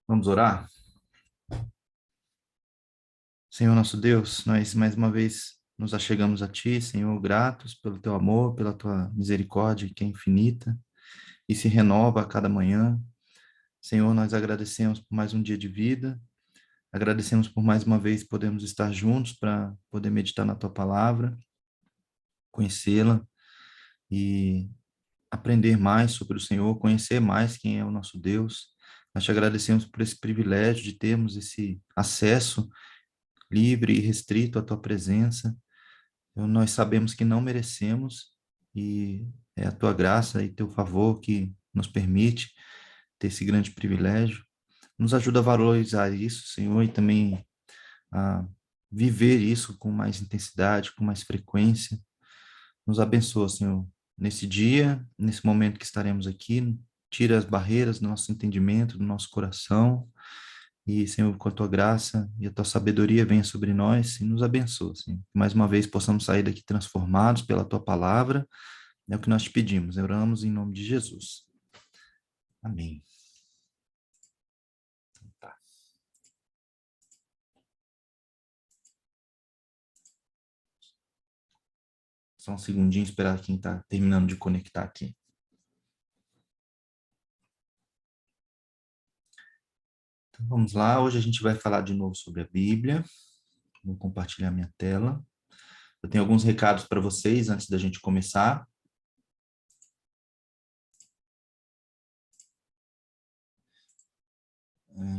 Vamos orar? Senhor nosso Deus, nós mais uma vez nos achegamos a Ti, Senhor, gratos pelo Teu amor, pela Tua misericórdia, que é infinita e se renova a cada manhã. Senhor, nós agradecemos por mais um dia de vida, agradecemos por mais uma vez podermos estar juntos para poder meditar na Tua palavra, conhecê-la e aprender mais sobre o Senhor, conhecer mais quem é o nosso Deus. Nós te agradecemos por esse privilégio de termos esse acesso livre e restrito à tua presença. Nós sabemos que não merecemos e é a tua graça e teu favor que nos permite ter esse grande privilégio. Nos ajuda a valorizar isso, Senhor, e também a viver isso com mais intensidade, com mais frequência. Nos abençoa, Senhor, nesse dia, nesse momento que estaremos aqui. Tira as barreiras do nosso entendimento, do nosso coração. E, Senhor, com a tua graça e a tua sabedoria venha sobre nós e nos abençoa, Senhor. Que mais uma vez possamos sair daqui transformados pela tua palavra. É o que nós te pedimos. Oramos em nome de Jesus. Amém. Tá. Só um segundinho, esperar quem está terminando de conectar aqui. Então, vamos lá. Hoje a gente vai falar de novo sobre a Bíblia. Vou compartilhar minha tela. Eu tenho alguns recados para vocês antes da gente começar.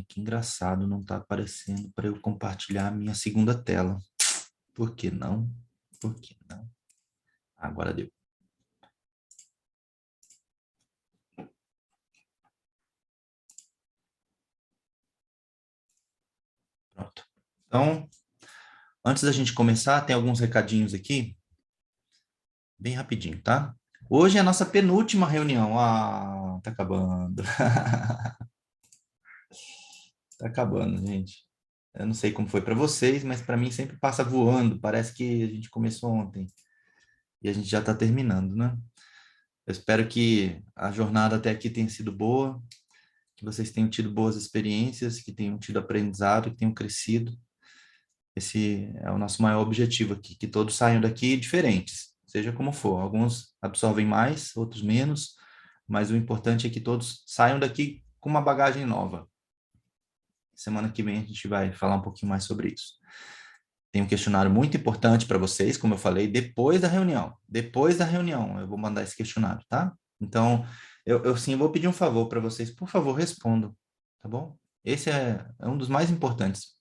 Que engraçado, não está aparecendo para eu compartilhar a minha segunda tela. Por que não? Por que não? Agora deu. Pronto. Então, antes da gente começar, tem alguns recadinhos aqui, bem rapidinho, tá? Hoje é a nossa penúltima reunião. Ah, tá acabando. Tá acabando, gente. Eu não sei como foi para vocês, mas para mim sempre passa voando. Parece que a gente começou ontem e a gente já está terminando, né? Eu espero que a jornada até aqui tenha sido boa, que vocês tenham tido boas experiências, que tenham tido aprendizado, que tenham crescido. Esse é o nosso maior objetivo aqui, que todos saiam daqui diferentes, seja como for. Alguns absorvem mais, outros menos, mas o importante é que todos saiam daqui com uma bagagem nova. Semana que vem a gente vai falar um pouquinho mais sobre isso. Tem um questionário muito importante para vocês, como eu falei, depois da reunião. Depois da reunião eu vou mandar esse questionário, tá? Então, eu sim vou pedir um favor para vocês, por favor, respondam, tá bom? Esse é um dos mais importantes.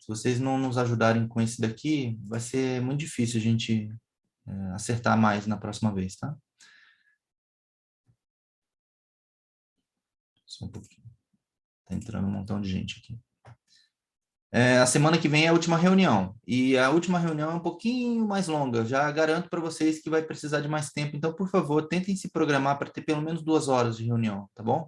Se vocês não nos ajudarem com esse daqui, vai ser muito difícil a gente acertar mais na próxima vez, tá? Só um pouquinho. Tá entrando um montão de gente aqui. A semana que vem é a última reunião. E a última reunião é um pouquinho mais longa. Já garanto para vocês que vai precisar de mais tempo. Então, por favor, tentem se programar para ter pelo menos 2 horas de reunião, tá bom?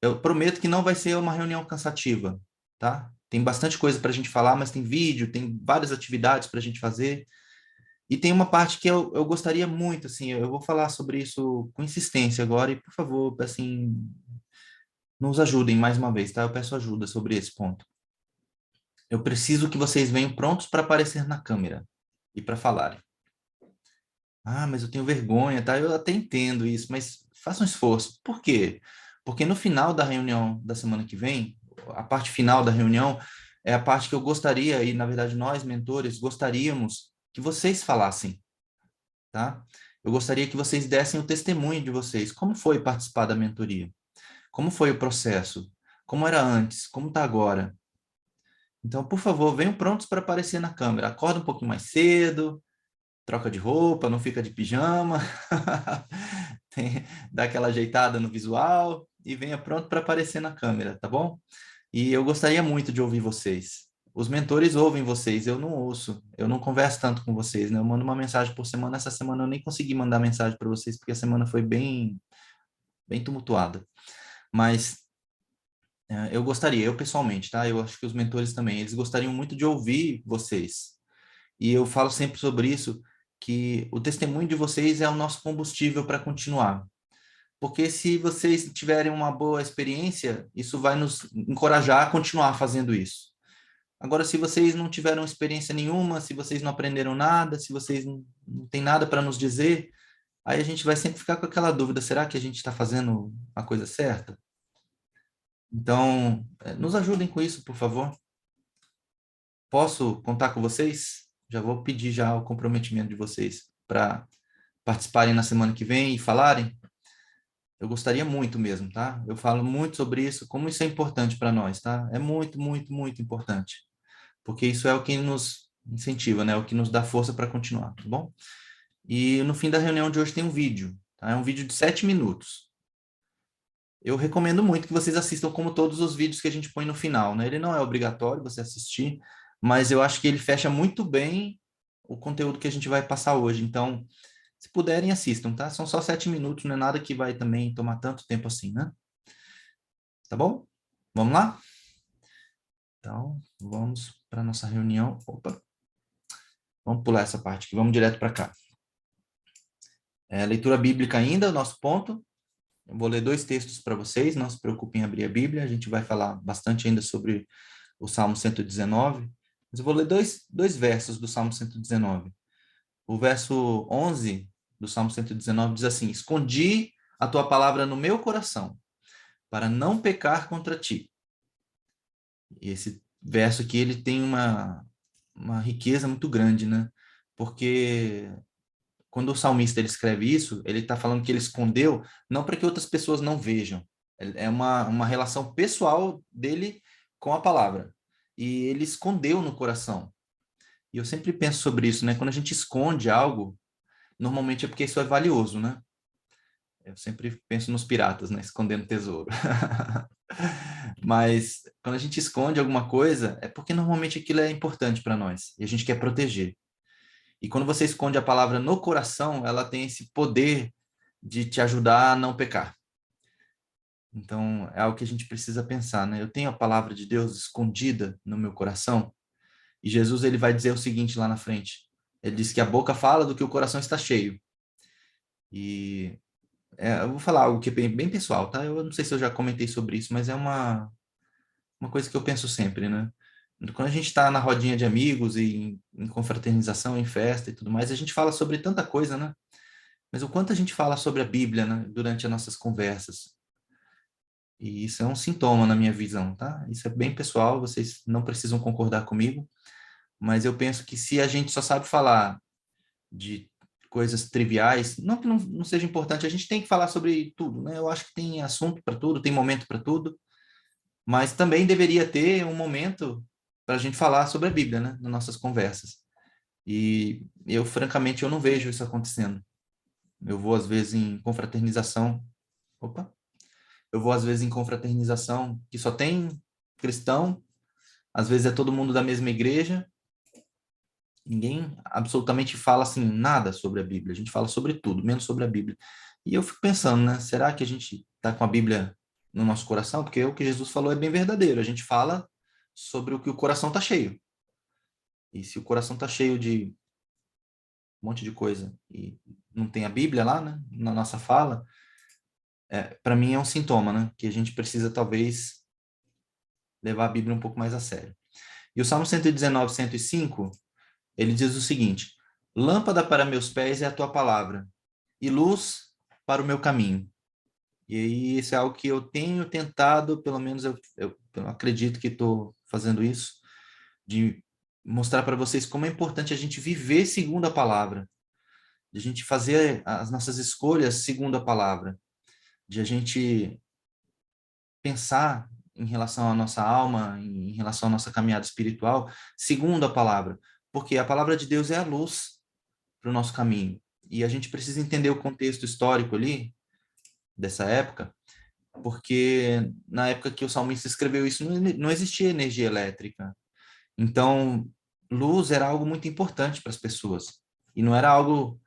Eu prometo que não vai ser uma reunião cansativa, tá? Tem bastante coisa para a gente falar, mas tem vídeo, tem várias atividades para a gente fazer. E tem uma parte que eu gostaria muito, assim, eu vou falar sobre isso com insistência agora, e por favor, assim, nos ajudem mais uma vez, tá? Eu peço ajuda sobre esse ponto. Eu preciso que vocês venham prontos para aparecer na câmera e para falarem. Ah, mas eu tenho vergonha, tá? Eu até entendo isso, mas faça um esforço. Por quê? Porque no final da reunião da semana que vem, a parte final da reunião é a parte que eu gostaria, e na verdade nós, mentores, gostaríamos que vocês falassem, tá? Eu gostaria que vocês dessem o testemunho de vocês. Como foi participar da mentoria? Como foi o processo? Como era antes? Como está agora? Então, por favor, venham prontos para aparecer na câmera. Acorda um pouquinho mais cedo, troca de roupa, não fica de pijama, dá aquela ajeitada no visual e venha pronto para aparecer na câmera, tá bom? E eu gostaria muito de ouvir vocês. Os mentores ouvem vocês, eu não ouço, eu não converso tanto com vocês, né? Eu mando uma mensagem por semana, essa semana eu nem consegui mandar mensagem para vocês, porque a semana foi bem tumultuada. Mas eu gostaria, eu pessoalmente, tá? Eu acho que os mentores também, eles gostariam muito de ouvir vocês. E eu falo sempre sobre isso, que o testemunho de vocês é o nosso combustível para continuar. porque se vocês tiverem uma boa experiência, isso vai nos encorajar a continuar fazendo isso. Agora, se vocês não tiveram experiência nenhuma, se vocês não aprenderam nada, se vocês não têm nada para nos dizer, aí a gente vai sempre ficar com aquela dúvida: será que a gente está fazendo a coisa certa? Então, nos ajudem com isso, por favor. Posso contar com vocês? Já vou pedir já o comprometimento de vocês para participarem na semana que vem e falarem. Eu gostaria muito mesmo, tá? Eu falo muito sobre isso, como isso é importante para nós, tá? É muito, muito, muito importante. Porque isso é o que nos incentiva, né? É o que nos dá força para continuar, tá bom? E no fim da reunião de hoje tem um vídeo, tá? É um vídeo de 7 minutos. Eu recomendo muito que vocês assistam como todos os vídeos que a gente põe no final, né? Ele não é obrigatório você assistir, mas eu acho que ele fecha muito bem o conteúdo que a gente vai passar hoje. Então, se puderem, assistam, tá? São só 7 minutos, não é nada que vai também tomar tanto tempo assim, né? Tá bom? Vamos lá? Então, vamos para nossa reunião. Opa, vamos pular essa parte aqui, vamos direto para cá. Leitura bíblica ainda, nosso ponto. Eu vou ler 2 textos para vocês, não se preocupem em abrir a Bíblia, a gente vai falar bastante ainda sobre o Salmo 119, mas eu vou ler dois versos do Salmo 119. O verso 11 do Salmo 119 diz assim: escondi a tua palavra no meu coração, para não pecar contra ti. E esse verso aqui, ele tem uma riqueza muito grande, né? Porque quando o salmista ele escreve isso, ele está falando que ele escondeu, não para que outras pessoas não vejam. É uma relação pessoal dele com a palavra. E ele escondeu no coração. E eu sempre penso sobre isso, né? Quando a gente esconde algo, normalmente é porque isso é valioso, né? Eu sempre penso nos piratas, né? Escondendo tesouro. Mas quando a gente esconde alguma coisa, é porque normalmente aquilo é importante para nós e a gente quer proteger. E quando você esconde a palavra no coração, ela tem esse poder de te ajudar a não pecar. Então, é algo que a gente precisa pensar, né? Eu tenho a palavra de Deus escondida no meu coração. E Jesus ele vai dizer o seguinte lá na frente. Ele diz que a boca fala do que o coração está cheio. E eu vou falar algo que é bem pessoal, tá? Eu não sei se eu já comentei sobre isso, mas é uma coisa que eu penso sempre, né? Quando a gente está na rodinha de amigos e em confraternização, em festa e tudo mais, a gente fala sobre tanta coisa, né? Mas o quanto a gente fala sobre a Bíblia, né, durante as nossas conversas. E isso é um sintoma na minha visão, tá? Isso é bem pessoal, vocês não precisam concordar comigo, mas eu penso que se a gente só sabe falar de coisas triviais, não que não seja importante, a gente tem que falar sobre tudo, né? Eu acho que tem assunto para tudo, tem momento para tudo, mas também deveria ter um momento para a gente falar sobre a Bíblia, né, nas nossas conversas. E eu, francamente, eu não vejo isso acontecendo. Eu vou, às vezes, em confraternização. Opa! Eu vou, às vezes, em confraternização que só tem cristão, às vezes é todo mundo da mesma igreja, ninguém absolutamente fala assim nada sobre a Bíblia. A gente fala sobre tudo, menos sobre a Bíblia. E eu fico pensando, né? Será que a gente está com a Bíblia no nosso coração? Porque o que Jesus falou é bem verdadeiro. A gente fala sobre o que o coração está cheio. E se o coração está cheio de um monte de coisa e não tem a Bíblia lá, né? Na nossa fala, para mim é um sintoma, né? Que a gente precisa talvez levar a Bíblia um pouco mais a sério. E o Salmo 119, 105, ele diz o seguinte: lâmpada para meus pés é a tua palavra e luz para o meu caminho. E aí, isso é algo que eu tenho tentado, pelo menos eu acredito que estou fazendo isso, de mostrar para vocês como é importante a gente viver segundo a palavra, de a gente fazer as nossas escolhas segundo a palavra, de a gente pensar em relação à nossa alma, em relação à nossa caminhada espiritual, segundo a palavra, porque a palavra de Deus é a luz para o nosso caminho. E a gente precisa entender o contexto histórico ali, dessa época, porque na época que o salmista escreveu isso, não existia energia elétrica. Então, luz era algo muito importante para as pessoas. E não era algo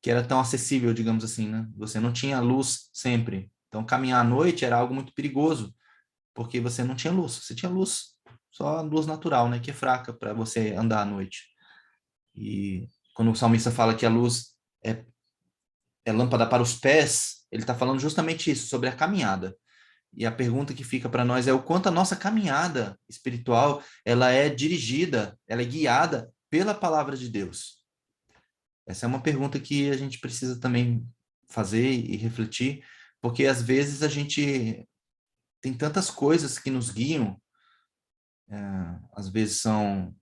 que era tão acessível, digamos assim, né? Você não tinha luz sempre. Então, caminhar à noite era algo muito perigoso, porque você não tinha luz. Você tinha luz, só a luz natural, né? Que é fraca para você andar à noite. E quando o salmista fala que a luz é é lâmpada para os pés, ele está falando justamente isso, sobre a caminhada. E a pergunta que fica para nós é o quanto a nossa caminhada espiritual, ela é dirigida, ela é guiada pela palavra de Deus. Essa é uma pergunta que a gente precisa também fazer e refletir, porque às vezes a gente tem tantas coisas que nos guiam, às vezes são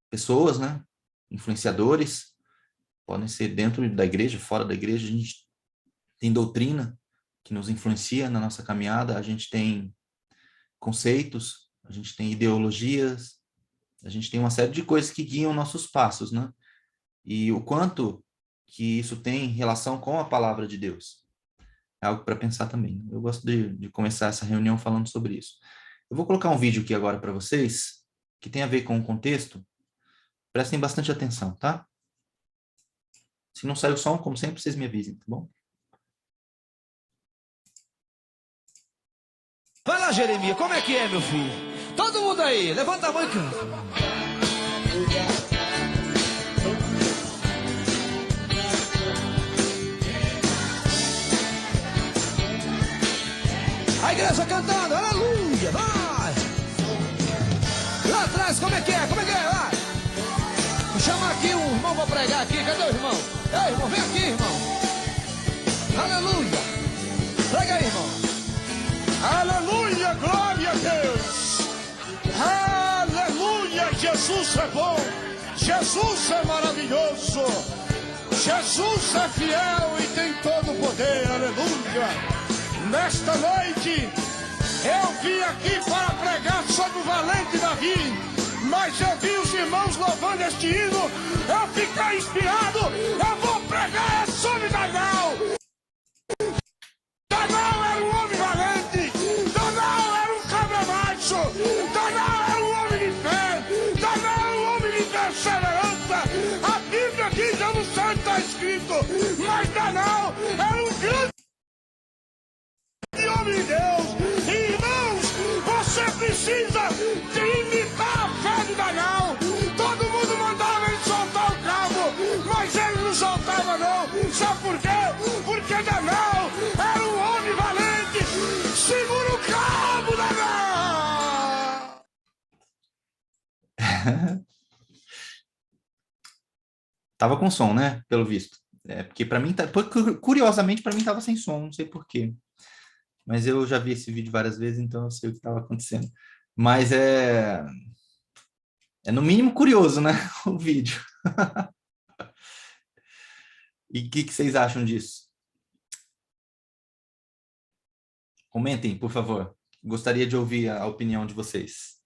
pessoas, né? Influenciadores, podem ser dentro da igreja, fora da igreja, a gente tem doutrina que nos influencia na nossa caminhada, a gente tem conceitos, a gente tem ideologias, a gente tem uma série de coisas que guiam nossos passos, né? E o quanto que isso tem relação com a palavra de Deus. É algo para pensar também. Eu gosto de começar essa reunião falando sobre isso. Eu vou colocar um vídeo aqui agora para vocês, que tem a ver com o contexto. Prestem bastante atenção, tá? Se não sair o som, como sempre, vocês me avisem, tá bom? Vai lá, Jeremias, como é que é, meu filho? Todo mundo aí, levanta a mão e canta. A igreja cantando, aleluia, vai! Lá atrás, como é que é? Como é que é? Vai! Vou chamar aqui um irmão para pregar aqui, cadê o irmão? Ei, irmão, vem aqui, irmão! Aleluia! Prega aí, irmão! Aleluia, glória a Deus. Aleluia, Jesus é bom. Jesus é maravilhoso. Jesus é fiel e tem todo o poder. Aleluia. Nesta noite, eu vim aqui para pregar sobre o valente Davi. Mas eu vi os irmãos louvando este hino. Eu fiquei inspirado. Eu vou pregar sobre Daniel. Daniel era um homem valente. Daniel era um cabra macho. Daniel era um homem de fé. Daniel era um homem de perseverança. A Bíblia diz, eu não sei o que está escrito, mas Daniel era um grande homem de Deus. Irmãos, você precisa de imitar a fé de Daniel. Todo mundo mandava ele soltar o cabo, mas ele não soltava não. Sabe por quê? Porque Daniel era um homem valente. Segura o cabo, Daniel! Tava com som, né? Pelo visto. Porque para mim, curiosamente, para mim tava sem som, não sei por quê. Mas eu já vi esse vídeo várias vezes, então eu sei o que estava acontecendo. Mas é no mínimo curioso, né? O vídeo. E o que vocês acham disso? Comentem, por favor. Gostaria de ouvir a opinião de vocês.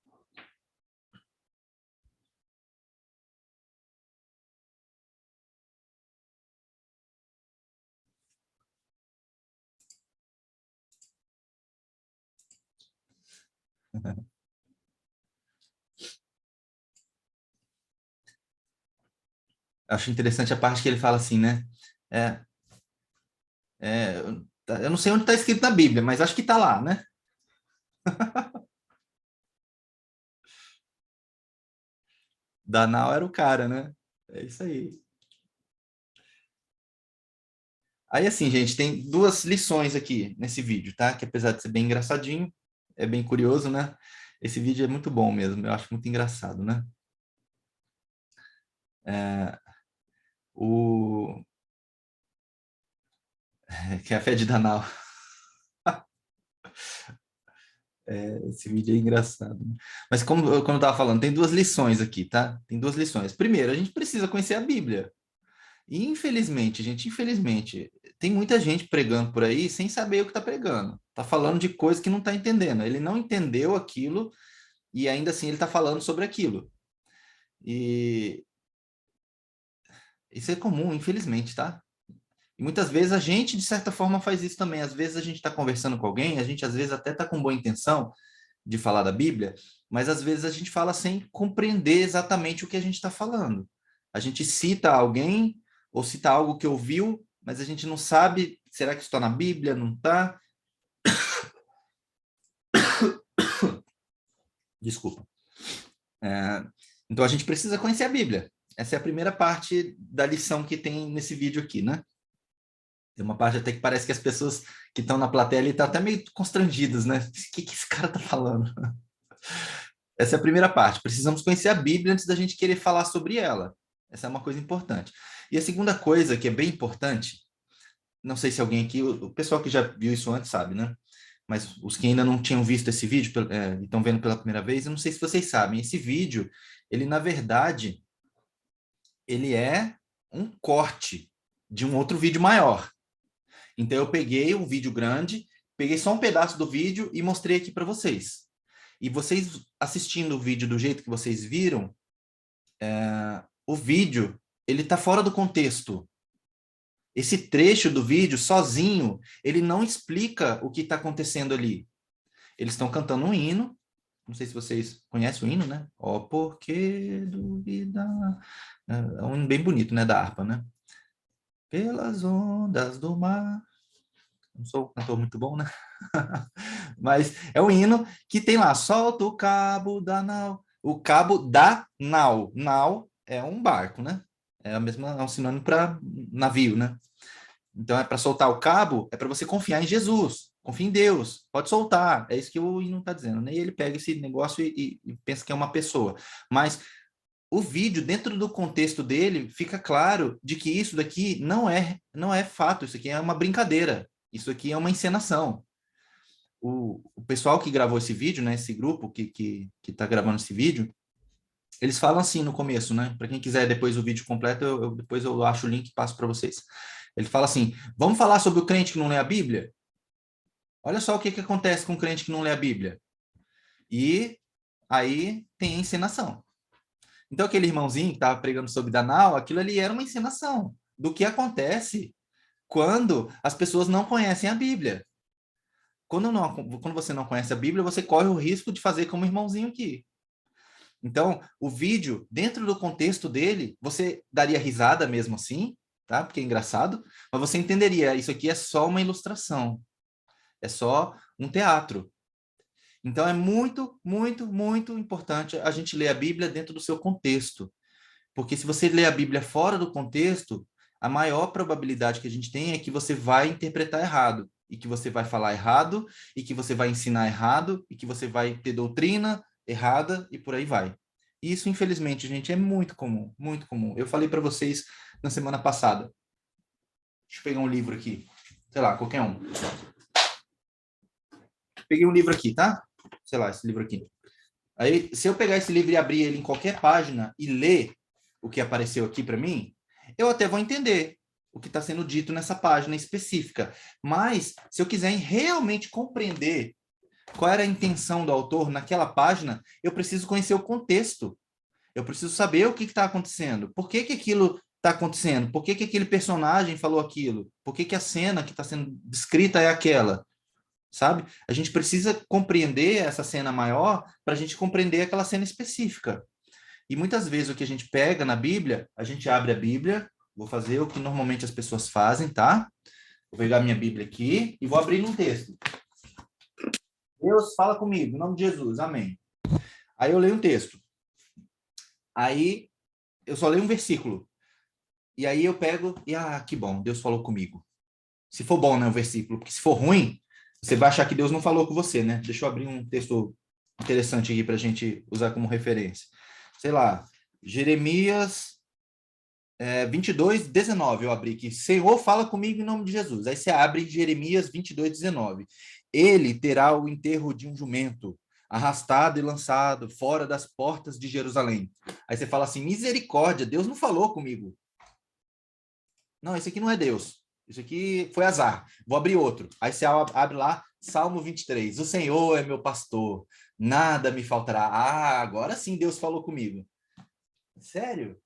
Acho interessante a parte que ele fala assim, né? É, é, eu não sei onde está escrito na Bíblia, mas acho que está lá, né? Danal era o cara, né? É isso aí. Aí, assim, gente, tem duas lições aqui nesse vídeo, tá? Que apesar de ser bem engraçadinho, é bem curioso, né? Esse vídeo é muito bom mesmo, eu acho muito engraçado, né? É, o... Que é a fé de Danal. Esse vídeo é engraçado, né? Mas como eu estava falando, tem duas lições aqui, tá? Tem duas lições. Primeiro, a gente precisa conhecer a Bíblia. E infelizmente, gente, infelizmente, tem muita gente pregando por aí sem saber o que está pregando. Está falando de coisa que não está entendendo. Ele não entendeu aquilo e ainda assim ele está falando sobre aquilo. E isso é comum, infelizmente, tá? E muitas vezes a gente, de certa forma, faz isso também. Às vezes a gente está conversando com alguém, a gente às vezes até está com boa intenção de falar da Bíblia, mas às vezes a gente fala sem compreender exatamente o que a gente está falando. A gente cita alguém ou cita algo que ouviu, mas a gente não sabe, será que isso está na Bíblia? Não está? Desculpa. Então a gente precisa conhecer a Bíblia. Essa é a primeira parte da lição que tem nesse vídeo aqui, né? Tem uma parte até que parece que as pessoas que estão na plateia ali estão até meio constrangidas, né? O que esse cara está falando? Essa é a primeira parte. Precisamos conhecer a Bíblia antes da gente querer falar sobre ela. Essa é uma coisa importante. E a segunda coisa que é bem importante, não sei se alguém aqui, o pessoal que já viu isso antes sabe, né? Mas os que ainda não tinham visto esse vídeo e estão vendo pela primeira vez, eu não sei se vocês sabem, esse vídeo, ele na verdade, ele é um corte de um outro vídeo maior. Então eu peguei um vídeo grande, peguei só um pedaço do vídeo e mostrei aqui para vocês. E vocês assistindo o vídeo do jeito que vocês viram, o vídeo, ele está fora do contexto. Esse trecho do vídeo, sozinho, ele não explica o que está acontecendo ali. Eles estão cantando um hino, não sei se vocês conhecem o hino, né? Ó, porque duvida... É um hino bem bonito, né? Da harpa, né? Pelas ondas do mar... Não sou um cantor muito bom, né? Mas é um hino que tem lá, solta o cabo da nau. O cabo da nau. Nau é um barco, né? É um sinônimo para navio, né? Então, é para soltar o cabo, é para você confiar em Jesus, confia em Deus, pode soltar. É isso que o hino está dizendo, né? E ele pega esse negócio e pensa que é uma pessoa. Mas o vídeo, dentro do contexto dele, fica claro de que isso daqui não é fato, isso aqui é uma brincadeira, isso aqui é uma encenação. O pessoal que gravou esse vídeo, né, esse grupo que está gravando esse vídeo, eles falam assim no começo, né? Para quem quiser depois o vídeo completo, depois eu acho o link e passo para vocês. Ele fala assim: vamos falar sobre o crente que não lê a Bíblia? Olha só o que acontece com o crente que não lê a Bíblia. E aí tem a encenação. Então, aquele irmãozinho que estava pregando sobre Danal, aquilo ali era uma encenação do que acontece quando as pessoas não conhecem a Bíblia. Quando você não conhece a Bíblia, você corre o risco de fazer como o irmãozinho aqui. Então, o vídeo, dentro do contexto dele, você daria risada mesmo assim, tá? Porque é engraçado, mas você entenderia, isso aqui é só uma ilustração, é só um teatro. Então, é muito, muito, muito importante a gente ler a Bíblia dentro do seu contexto. Porque se você ler a Bíblia fora do contexto, a maior probabilidade que a gente tem é que você vai interpretar errado, e que você vai falar errado, e que você vai ensinar errado, e que você vai ter doutrina errada, e por aí vai. E isso, infelizmente, gente, é muito comum, muito comum. Eu falei para vocês na semana passada. Deixa eu pegar um livro aqui. Sei lá, qualquer um. Peguei um livro aqui, tá? Sei lá, esse livro aqui. Aí, se eu pegar esse livro e abrir ele em qualquer página e ler o que apareceu aqui para mim, eu até vou entender o que está sendo dito nessa página específica. Mas, se eu quiser realmente compreender qual era a intenção do autor naquela página, eu preciso conhecer o contexto. Eu preciso saber o que está acontecendo. Por que aquilo está acontecendo? Por que aquele personagem falou aquilo? Por que a cena que está sendo descrita é aquela? Sabe? A gente precisa compreender essa cena maior para a gente compreender aquela cena específica. E muitas vezes o que a gente pega na Bíblia, a gente abre a Bíblia, vou fazer o que normalmente as pessoas fazem, tá? Vou pegar minha Bíblia aqui e vou abrir num texto. Deus fala comigo, em nome de Jesus, amém. Aí eu leio um texto. Aí eu só leio um versículo. E aí eu pego e, que bom, Deus falou comigo. Se for bom, né, o versículo, porque se for ruim, você vai achar que Deus não falou com você, né? Deixa eu abrir um texto interessante aqui para a gente usar como referência. Sei lá, Jeremias 22, 19, eu abri aqui. Senhor, fala comigo em nome de Jesus. Aí você abre Jeremias 22, 19. Ele terá o enterro de um jumento, arrastado e lançado fora das portas de Jerusalém. Aí você fala assim, misericórdia, Deus não falou comigo. Não, esse aqui não é Deus. Isso aqui foi azar. Vou abrir outro. Aí você abre lá, Salmo 23. O Senhor é meu pastor, nada me faltará. Agora sim Deus falou comigo. Sério?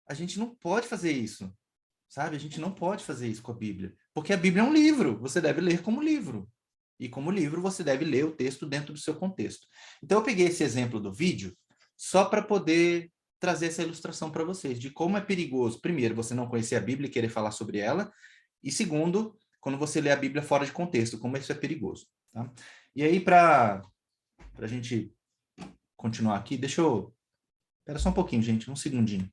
A gente não pode fazer isso, sabe? A gente não pode fazer isso com a Bíblia. Porque a Bíblia é um livro, você deve ler como livro. E como livro, você deve ler o texto dentro do seu contexto. Então, eu peguei esse exemplo do vídeo só para poder trazer essa ilustração para vocês, de como é perigoso, primeiro, você não conhecer a Bíblia e querer falar sobre ela, e segundo, quando você lê a Bíblia fora de contexto, como isso é perigoso. Tá? E aí, para a gente continuar aqui, deixa eu... Espera só um pouquinho, gente, um segundinho.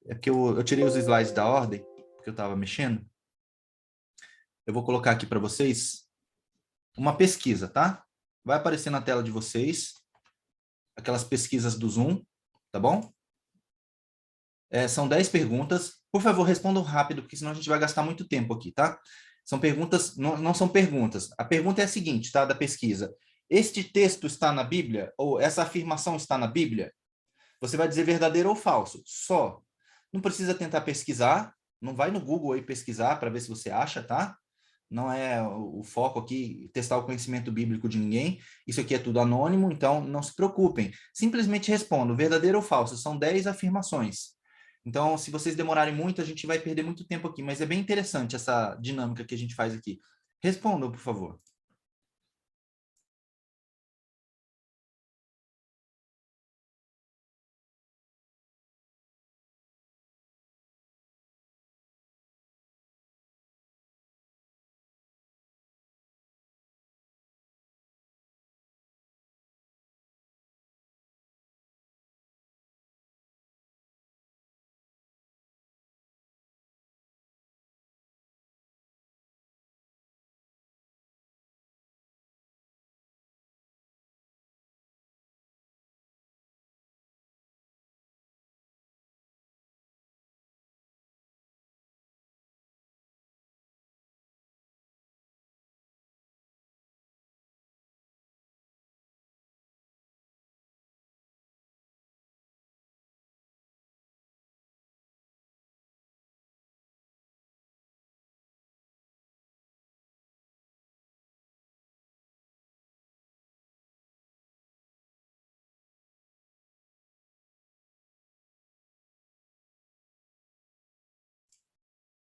É porque eu tirei os slides da ordem, porque eu estava mexendo. Eu vou colocar aqui para vocês uma pesquisa, tá? Vai aparecer na tela de vocês aquelas pesquisas do Zoom, tá bom? São 10 perguntas. Por favor, respondam rápido, porque senão a gente vai gastar muito tempo aqui, tá? São perguntas, não são perguntas. A pergunta é a seguinte, tá? Da pesquisa. Este texto está na Bíblia? Ou essa afirmação está na Bíblia? Você vai dizer verdadeiro ou falso, só. Não precisa tentar pesquisar, não vai no Google aí pesquisar para ver se você acha, tá? Não é o foco aqui testar o conhecimento bíblico de ninguém. Isso aqui é tudo anônimo, então não se preocupem. Simplesmente respondam, verdadeiro ou falso. São 10 afirmações. Então, se vocês demorarem muito, a gente vai perder muito tempo aqui, mas é bem interessante essa dinâmica que a gente faz aqui. Respondam, por favor.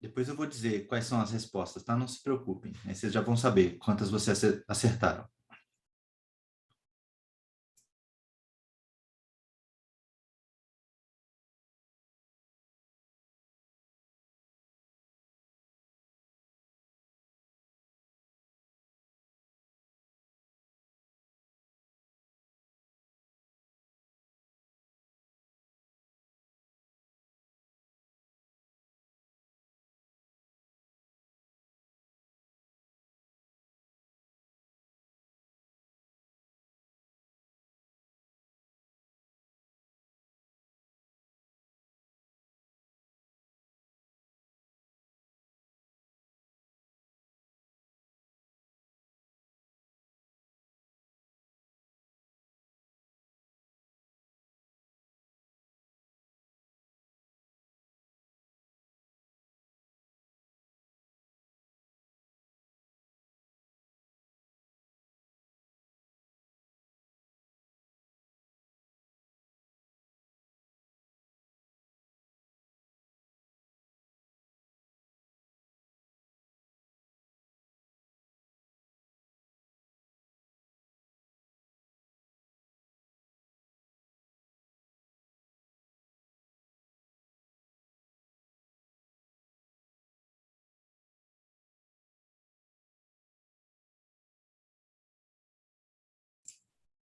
Depois eu vou dizer quais são as respostas, tá? Não se preocupem. Aí vocês já vão saber quantas vocês acertaram.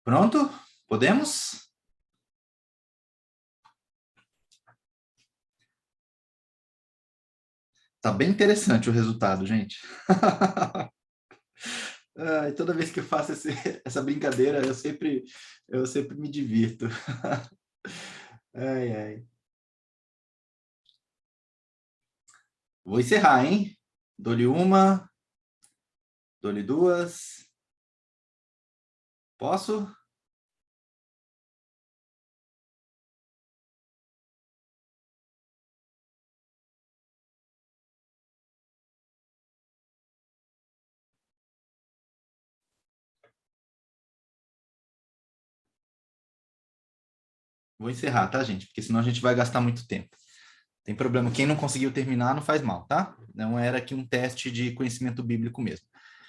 Pronto? Podemos? Tá bem interessante o resultado, gente. Ai, toda vez que eu faço essa brincadeira, eu sempre me divirto. Ai, ai. Vou encerrar, hein? Dou-lhe uma, dou-lhe duas. Posso? Vou encerrar, tá, gente? Porque senão a gente vai gastar muito tempo. Tem problema. Quem não conseguiu terminar, não faz mal, tá? Não era aqui um teste de conhecimento bíblico mesmo.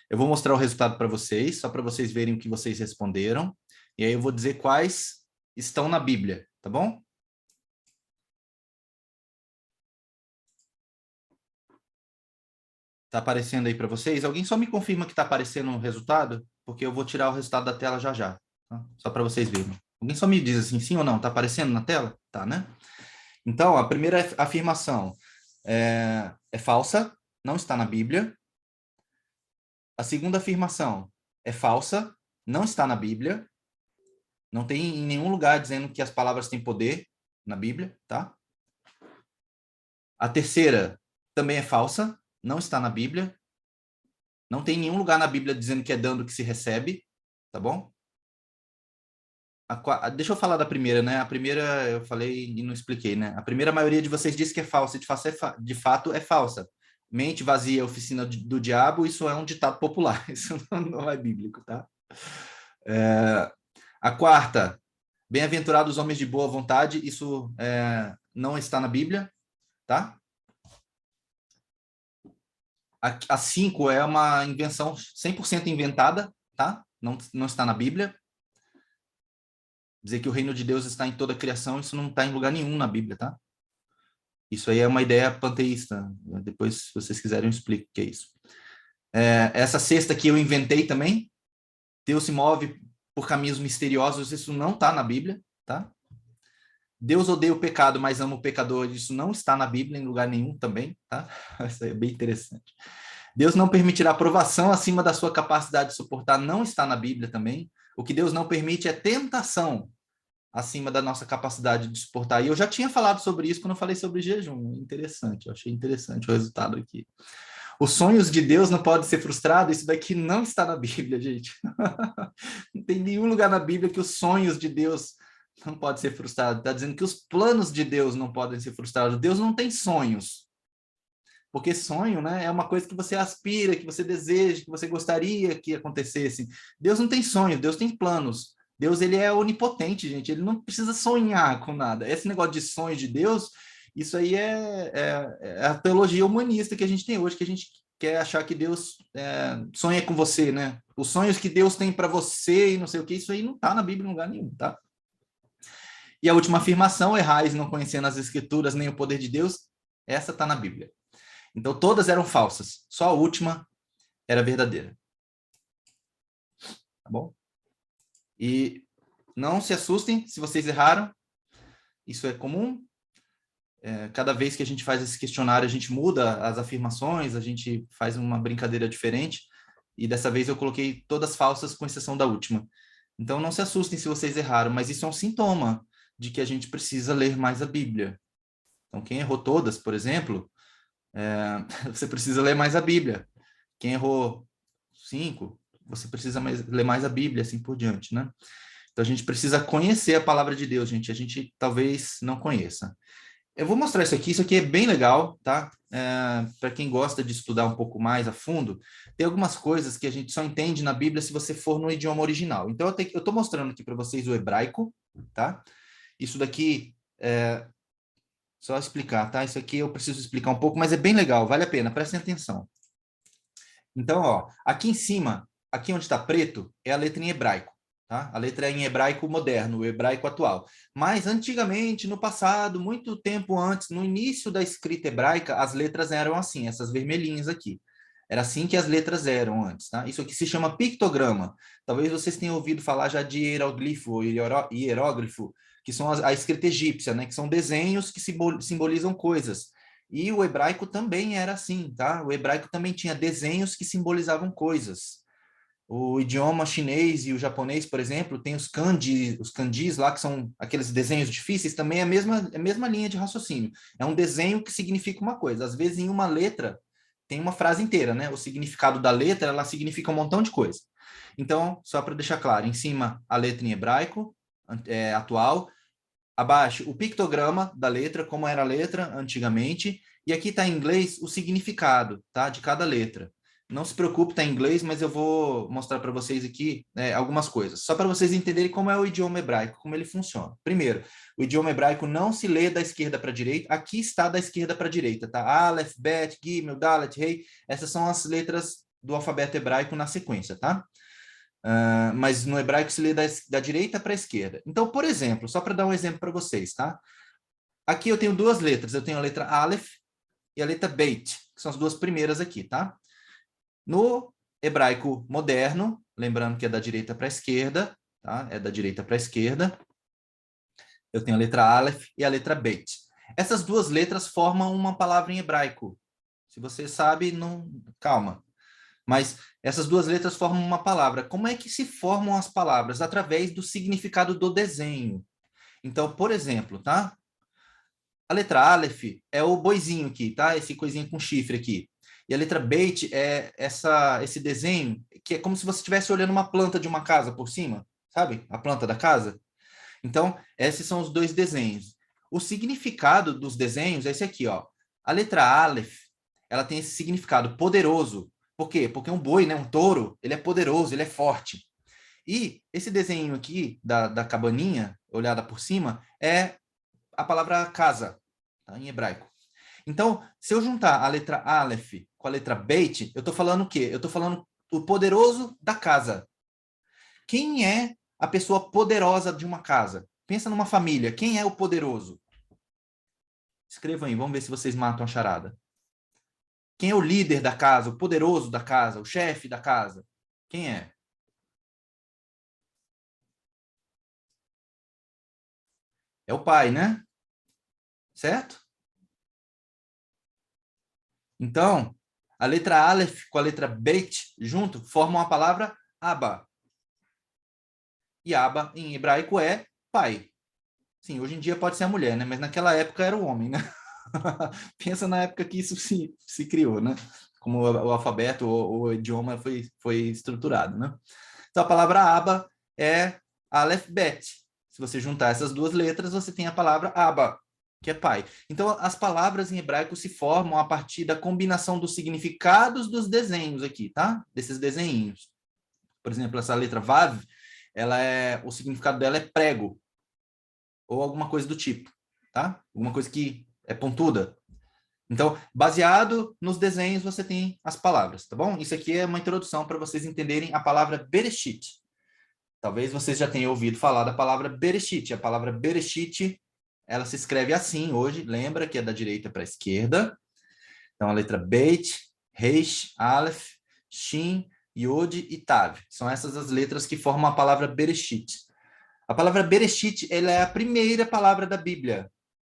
Eu vou mostrar o resultado para vocês, só para vocês verem o que vocês responderam. E aí eu vou dizer quais estão na Bíblia, tá bom? Tá aparecendo aí para vocês? Alguém só me confirma que tá aparecendo o resultado? Porque eu vou tirar o resultado da tela já já, tá? Só para vocês verem. Alguém só me diz assim, sim ou não? Tá aparecendo na tela? Tá, né? Então, a primeira afirmação. é falsa, não está na Bíblia. A segunda afirmação é falsa, não está na Bíblia. Não tem em nenhum lugar dizendo que as palavras têm poder na Bíblia, tá? A terceira também é falsa, não está na Bíblia. Não tem nenhum lugar na Bíblia dizendo que é dando que se recebe, tá bom? Deixa eu falar da primeira, né? A primeira eu falei e não expliquei, né? A primeira, a maioria de vocês diz que é falsa, e de fato é falsa. Mente vazia é oficina do diabo, isso é um ditado popular, isso não é bíblico, tá? A quarta, bem-aventurados os homens de boa vontade, isso não está na Bíblia, tá? A cinco é uma invenção 100% inventada, tá? Não está na Bíblia. Dizer que o reino de Deus está em toda a criação, isso não está em lugar nenhum na Bíblia, tá? Isso aí é uma ideia panteísta. Depois, se vocês quiserem, eu explico o que é isso. Essa sexta que eu inventei também, Deus se move por caminhos misteriosos, isso não está na Bíblia, tá? Deus odeia o pecado, mas ama o pecador, isso não está na Bíblia em lugar nenhum também, tá? Isso aí é bem interessante. Deus não permitirá provação acima da sua capacidade de suportar, não está na Bíblia também. O que Deus não permite é tentação acima da nossa capacidade de suportar. E eu já tinha falado sobre isso quando eu falei sobre jejum. Interessante, eu achei interessante o resultado aqui. Os sonhos de Deus não podem ser frustrados, isso daqui não está na Bíblia, gente. Não tem nenhum lugar na Bíblia que os sonhos de Deus não podem ser frustrados. Está dizendo que os planos de Deus não podem ser frustrados. Deus não tem sonhos. Porque sonho, né, é uma coisa que você aspira, que você deseja, que você gostaria que acontecesse. Deus não tem sonhos, Deus tem planos. Deus, ele é onipotente, gente. Ele não precisa sonhar com nada. Esse negócio de sonho de Deus, isso aí é a teologia humanista que a gente tem hoje, que a gente quer achar que Deus sonha com você, né? Os sonhos que Deus tem para você e não sei o que, isso aí não está na Bíblia em lugar nenhum, tá? E a última afirmação, errais não conhecendo as Escrituras nem o poder de Deus, essa está na Bíblia. Então, todas eram falsas. Só a última era verdadeira. Tá bom? E não se assustem se vocês erraram. Isso é comum. Cada vez que a gente faz esse questionário, a gente muda as afirmações, a gente faz uma brincadeira diferente. E dessa vez eu coloquei todas falsas, com exceção da última. Então, não se assustem se vocês erraram, mas isso é um sintoma de que a gente precisa ler mais a Bíblia. Então, quem errou todas, por exemplo, você precisa ler mais a Bíblia. Quem errou 5, você precisa ler mais a Bíblia, assim por diante, né? Então, a gente precisa conhecer a palavra de Deus, gente. A gente talvez não conheça. Eu vou mostrar isso aqui é bem legal, tá? Para quem gosta de estudar um pouco mais a fundo, tem algumas coisas que a gente só entende na Bíblia se você for no idioma original. Então, eu estou mostrando aqui para vocês o hebraico, tá? Isso daqui só explicar, tá? Isso aqui eu preciso explicar um pouco, mas é bem legal, vale a pena, prestem atenção. Então, ó, aqui em cima, aqui onde está preto, é a letra em hebraico, tá? A letra é em hebraico moderno, o hebraico atual. Mas antigamente, no passado, muito tempo antes, no início da escrita hebraica, as letras eram assim, essas vermelhinhas aqui. Era assim que as letras eram antes, tá? Isso aqui se chama pictograma. Talvez vocês tenham ouvido falar já de hieroglifo ou hierógrafo, que são a escrita egípcia, né? Que são desenhos que simbolizam coisas. E o hebraico também era assim, tá? O hebraico também tinha desenhos que simbolizavam coisas. O idioma chinês e o japonês, por exemplo, tem os kanjis lá, que são aqueles desenhos difíceis, também é a mesma linha de raciocínio. É um desenho que significa uma coisa. Às vezes, em uma letra, tem uma frase inteira, né? O significado da letra, ela significa um montão de coisa. Então, só para deixar claro, em cima, a letra em hebraico, atual, abaixo o pictograma da letra, como era a letra antigamente, e aqui está em inglês o significado, tá, de cada letra. Não se preocupe, está em inglês, mas eu vou mostrar para vocês aqui algumas coisas, só para vocês entenderem como é o idioma hebraico, como ele funciona. Primeiro, o idioma hebraico não se lê da esquerda para a direita, aqui está da esquerda para a direita, tá? Aleph, Bet, Gimel, Dalet, Rei, essas são as letras do alfabeto hebraico na sequência, tá? Mas no hebraico se lê da direita para a esquerda. Então, por exemplo, só para dar um exemplo para vocês, tá? Aqui eu tenho duas letras, eu tenho a letra Aleph e a letra Beit, que são as duas primeiras aqui, tá? No hebraico moderno, lembrando que é da direita para a esquerda, tá? É da direita para a esquerda. Eu tenho a letra Aleph e a letra Beit. Essas duas letras formam uma palavra em hebraico. Se você sabe, não, calma. Mas essas duas letras formam uma palavra. Como é que se formam as palavras? Através do significado do desenho. Então, por exemplo, tá? A letra Aleph é o boizinho aqui, tá? Esse coisinho com chifre aqui. E a letra Beit é esse desenho que é como se você estivesse olhando uma planta de uma casa por cima, sabe? A planta da casa. Então, esses são os dois desenhos. O significado dos desenhos é esse aqui, ó. A letra Aleph, ela tem esse significado poderoso. Por quê? Porque um boi, né, um touro, ele é poderoso, ele é forte. E esse desenho aqui da cabaninha, olhada por cima, é a palavra casa, tá? Em hebraico. Então, se eu juntar a letra Aleph com a letra Beit, eu estou falando o quê? Eu estou falando o poderoso da casa. Quem é a pessoa poderosa de uma casa? Pensa numa família. Quem é o poderoso? Escrevam aí, vamos ver se vocês matam a charada. Quem é o líder da casa, o poderoso da casa, o chefe da casa? Quem é? É o pai, né? Certo? Então, a letra Aleph com a letra Beit junto formam a palavra Abba. E Abba em hebraico é pai. Sim, hoje em dia pode ser a mulher, né? Mas naquela época era o homem, né? Pensa na época que isso se criou, né? Como o alfabeto, o idioma foi estruturado, né? Então, a palavra Abba é Aleph Bet. Se você juntar essas duas letras, você tem a palavra Abba, que é pai. Então, as palavras em hebraico se formam a partir da combinação dos significados dos desenhos aqui, tá? Desses desenhinhos. Por exemplo, essa letra Vav, o significado dela é prego, ou alguma coisa do tipo, tá? Alguma coisa que é pontuda. Então, baseado nos desenhos, você tem as palavras, tá bom? Isso aqui é uma introdução para vocês entenderem a palavra Bereshit. Talvez vocês já tenham ouvido falar da palavra Bereshit. A palavra Bereshit, ela se escreve assim hoje, lembra que é da direita para a esquerda. Então, a letra Beit, Reish, Aleph, Shin, Yod e Tav. São essas as letras que formam a palavra Bereshit. A palavra Bereshit, ela é a primeira palavra da Bíblia.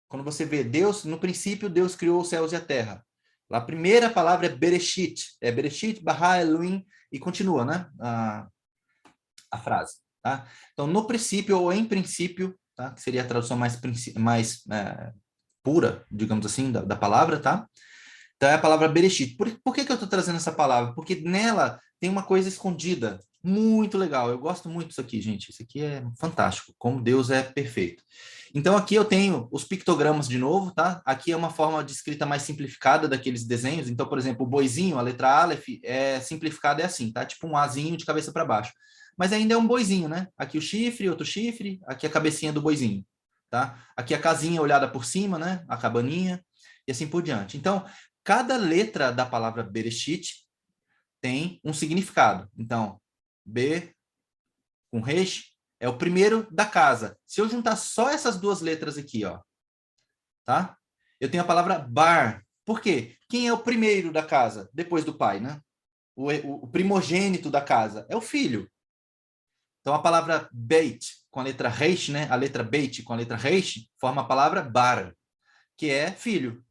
Quando você vê Deus, no princípio, Deus criou os céus e a terra. A primeira palavra é Bereshit, bara Elohim, e continua, né? A frase, tá? Então, no princípio ou em princípio, tá? Que seria a tradução mais pura, digamos assim, da palavra, tá? Então, é a palavra Bereshit. Por que eu estou trazendo essa palavra? Porque nela tem uma coisa escondida, muito legal. Eu gosto muito disso aqui, gente. Isso aqui é fantástico, como Deus é perfeito. Então, aqui eu tenho os pictogramas de novo, tá? Aqui é uma forma de escrita mais simplificada daqueles desenhos. Então, por exemplo, o boizinho, a letra Aleph, é simplificada, é assim, tá? Tipo um azinho de cabeça para baixo. Mas ainda é um boizinho, né? Aqui o chifre, outro chifre, aqui a cabecinha do boizinho, tá? Aqui a casinha olhada por cima, né? A cabaninha, e assim por diante. Então, cada letra da palavra Bereshit tem um significado. Então, B com Resh é o primeiro da casa. Se eu juntar só essas duas letras aqui, ó, tá? Eu tenho a palavra Bar. Por quê? Quem é o primeiro da casa? Depois do pai, né? O primogênito da casa é o filho. Então, a palavra Beit com a letra Resh, né? A letra Beit com a letra Resh forma a palavra Bar, que é filho.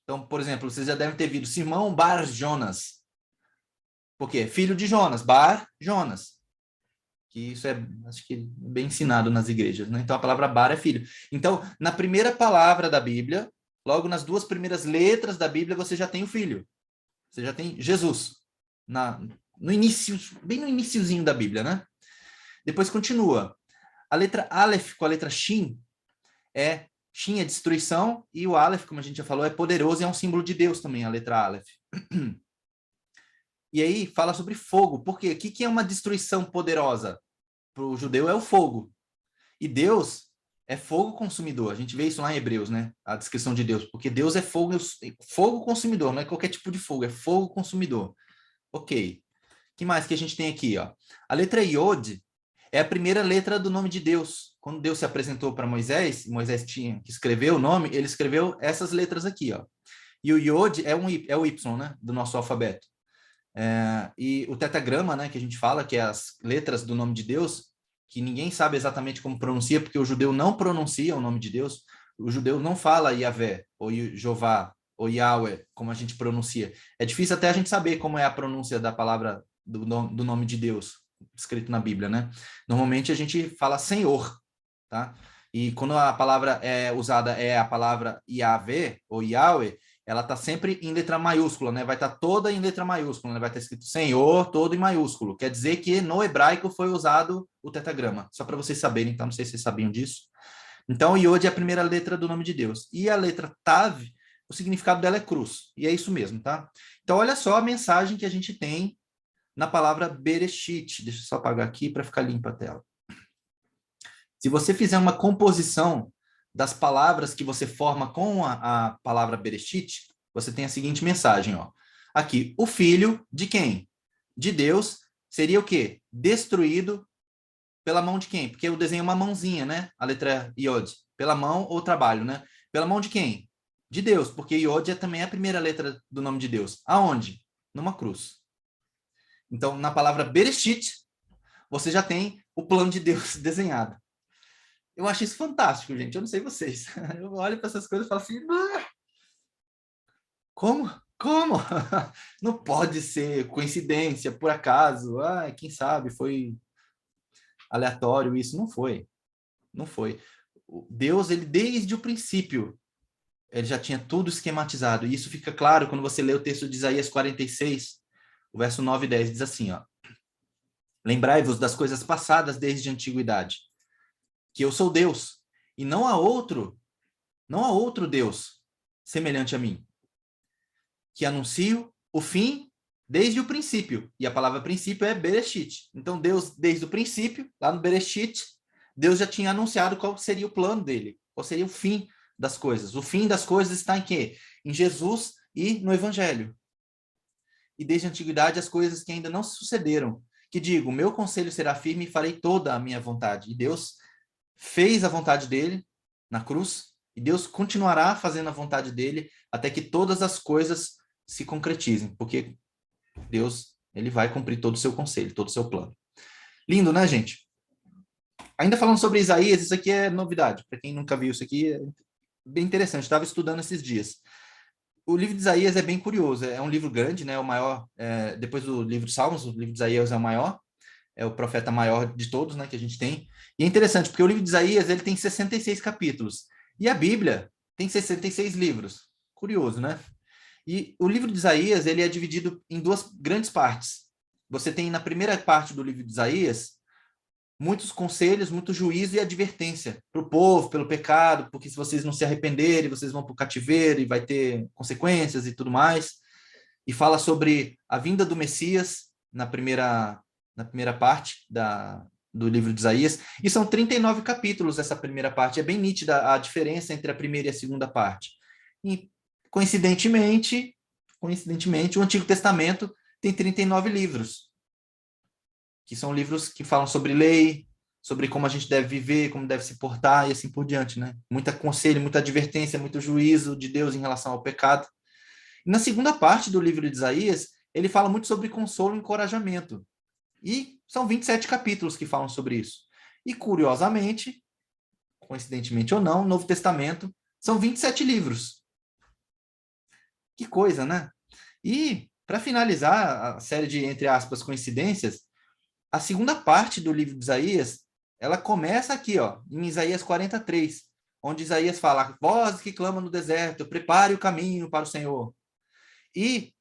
Então, por exemplo, vocês já devem ter visto Simão Bar Jonas. Por quê? Filho de Jonas, Bar Jonas. Que isso é, acho que, bem ensinado nas igrejas, né? Então, a palavra Bar é filho. Então, na primeira palavra da Bíblia, logo nas 2 primeiras letras da Bíblia, você já tem o filho. Você já tem Jesus. No início, bem no iniciozinho da Bíblia, né? Depois continua. A letra Aleph com a letra Shin Shin é destruição, e o Aleph, como a gente já falou, é poderoso e é um símbolo de Deus também, a letra Aleph. E aí fala sobre fogo. Por quê? O que é uma destruição poderosa? Para o judeu é o fogo. E Deus é fogo consumidor. A gente vê isso lá em Hebreus, né? A descrição de Deus. Porque Deus é fogo consumidor, não é qualquer tipo de fogo, é fogo consumidor. Ok. O que mais que a gente tem aqui? Ó? A letra Yod é a primeira letra do nome de Deus. Quando Deus se apresentou para Moisés, Moisés tinha que escrever o nome, ele escreveu essas letras aqui, ó. E o Yod é o Y, né, do nosso alfabeto. E o tetagrama, né, que a gente fala, que é as letras do nome de Deus, que ninguém sabe exatamente como pronuncia, porque o judeu não pronuncia o nome de Deus. O judeu não fala Yahvé, ou Jeová, ou Yahweh, como a gente pronuncia. É difícil até a gente saber como é a pronúncia da palavra, do nome de Deus, escrito na Bíblia, né? Normalmente a gente fala Senhor, tá? E quando a palavra é usada é a palavra Yahvé, ou Yahweh, ela está sempre em letra maiúscula, né? Vai estar toda em letra maiúscula, né? Vai estar escrito Senhor, todo em maiúsculo. Quer dizer que no hebraico foi usado o tetragrama. Só para vocês saberem, então, não sei se vocês sabiam disso. Então, Yod é a primeira letra do nome de Deus. E a letra Tav, o significado dela é cruz. E é isso mesmo, tá? Então, olha só a mensagem que a gente tem na palavra Bereshit. Deixa eu só apagar aqui para ficar limpa a tela. Se você fizer uma composição das palavras que você forma com a palavra Bereshit, você tem a seguinte mensagem, ó. Aqui, o filho de quem? De Deus seria o quê? Destruído pela mão de quem? Porque eu desenho uma mãozinha, né? A letra Yod. Pela mão ou trabalho, né? Pela mão de quem? De Deus, porque Yod é também a primeira letra do nome de Deus. Aonde? Numa cruz. Então, na palavra Bereshit, você já tem o plano de Deus desenhado. Eu acho isso fantástico, gente. Eu não sei vocês. Eu olho para essas coisas e falo assim, como? Como? Não pode ser coincidência, por acaso. Quem sabe foi aleatório isso. Não foi. Não foi. Deus, ele desde o princípio, ele já tinha tudo esquematizado. E isso fica claro quando você lê o texto de Isaías 46, o verso 9 e 10, diz assim, ó. Lembrai-vos das coisas passadas desde a antiguidade, que eu sou Deus, e não há outro Deus semelhante a mim, que anuncio o fim desde o princípio. E a palavra princípio é Bereshit. Então, Deus, desde o princípio, lá no Bereshit, Deus já tinha anunciado qual seria o plano dele, qual seria o fim das coisas. O fim das coisas está em quê? Em Jesus e no Evangelho. E desde a antiguidade, as coisas que ainda não sucederam, que digo, meu conselho será firme e farei toda a minha vontade. E Deus fez a vontade dele na cruz, e Deus continuará fazendo a vontade dele até que todas as coisas se concretizem, porque Deus, ele vai cumprir todo o seu conselho, todo o seu plano. Lindo, né, gente? Ainda falando sobre Isaías, isso aqui é novidade. Para quem nunca viu isso aqui, é bem interessante. Estava estudando esses dias. O livro de Isaías é bem curioso. É um livro grande, né? O maior, depois do livro de Salmos, o livro de Isaías é o maior. É o profeta maior de todos, né, que a gente tem. E é interessante, porque o livro de Isaías ele tem 66 capítulos. E a Bíblia tem 66 livros. Curioso, né? E o livro de Isaías ele é dividido em duas grandes partes. Você tem na primeira parte do livro de Isaías muitos conselhos, muito juízo e advertência para o povo, pelo pecado, porque se vocês não se arrependerem, vocês vão para o cativeiro e vai ter consequências e tudo mais. E fala sobre a vinda do Messias na primeira parte do livro de Isaías. E são 39 capítulos essa primeira parte. É bem nítida a diferença entre a primeira e a segunda parte. E, coincidentemente, o Antigo Testamento tem 39 livros, que são livros que falam sobre lei, sobre como a gente deve viver, como deve se portar e assim por diante, né? Muito conselho, muita advertência, muito juízo de Deus em relação ao pecado. E na segunda parte do livro de Isaías, ele fala muito sobre consolo e encorajamento. E são 27 capítulos que falam sobre isso. E, curiosamente, coincidentemente ou não, o Novo Testamento são 27 livros. Que coisa, né? E, para finalizar a série de, entre aspas, coincidências, a segunda parte do livro de Isaías, ela começa aqui, ó, em Isaías 43, onde Isaías fala, voz que clama no deserto, prepare o caminho para o Senhor. E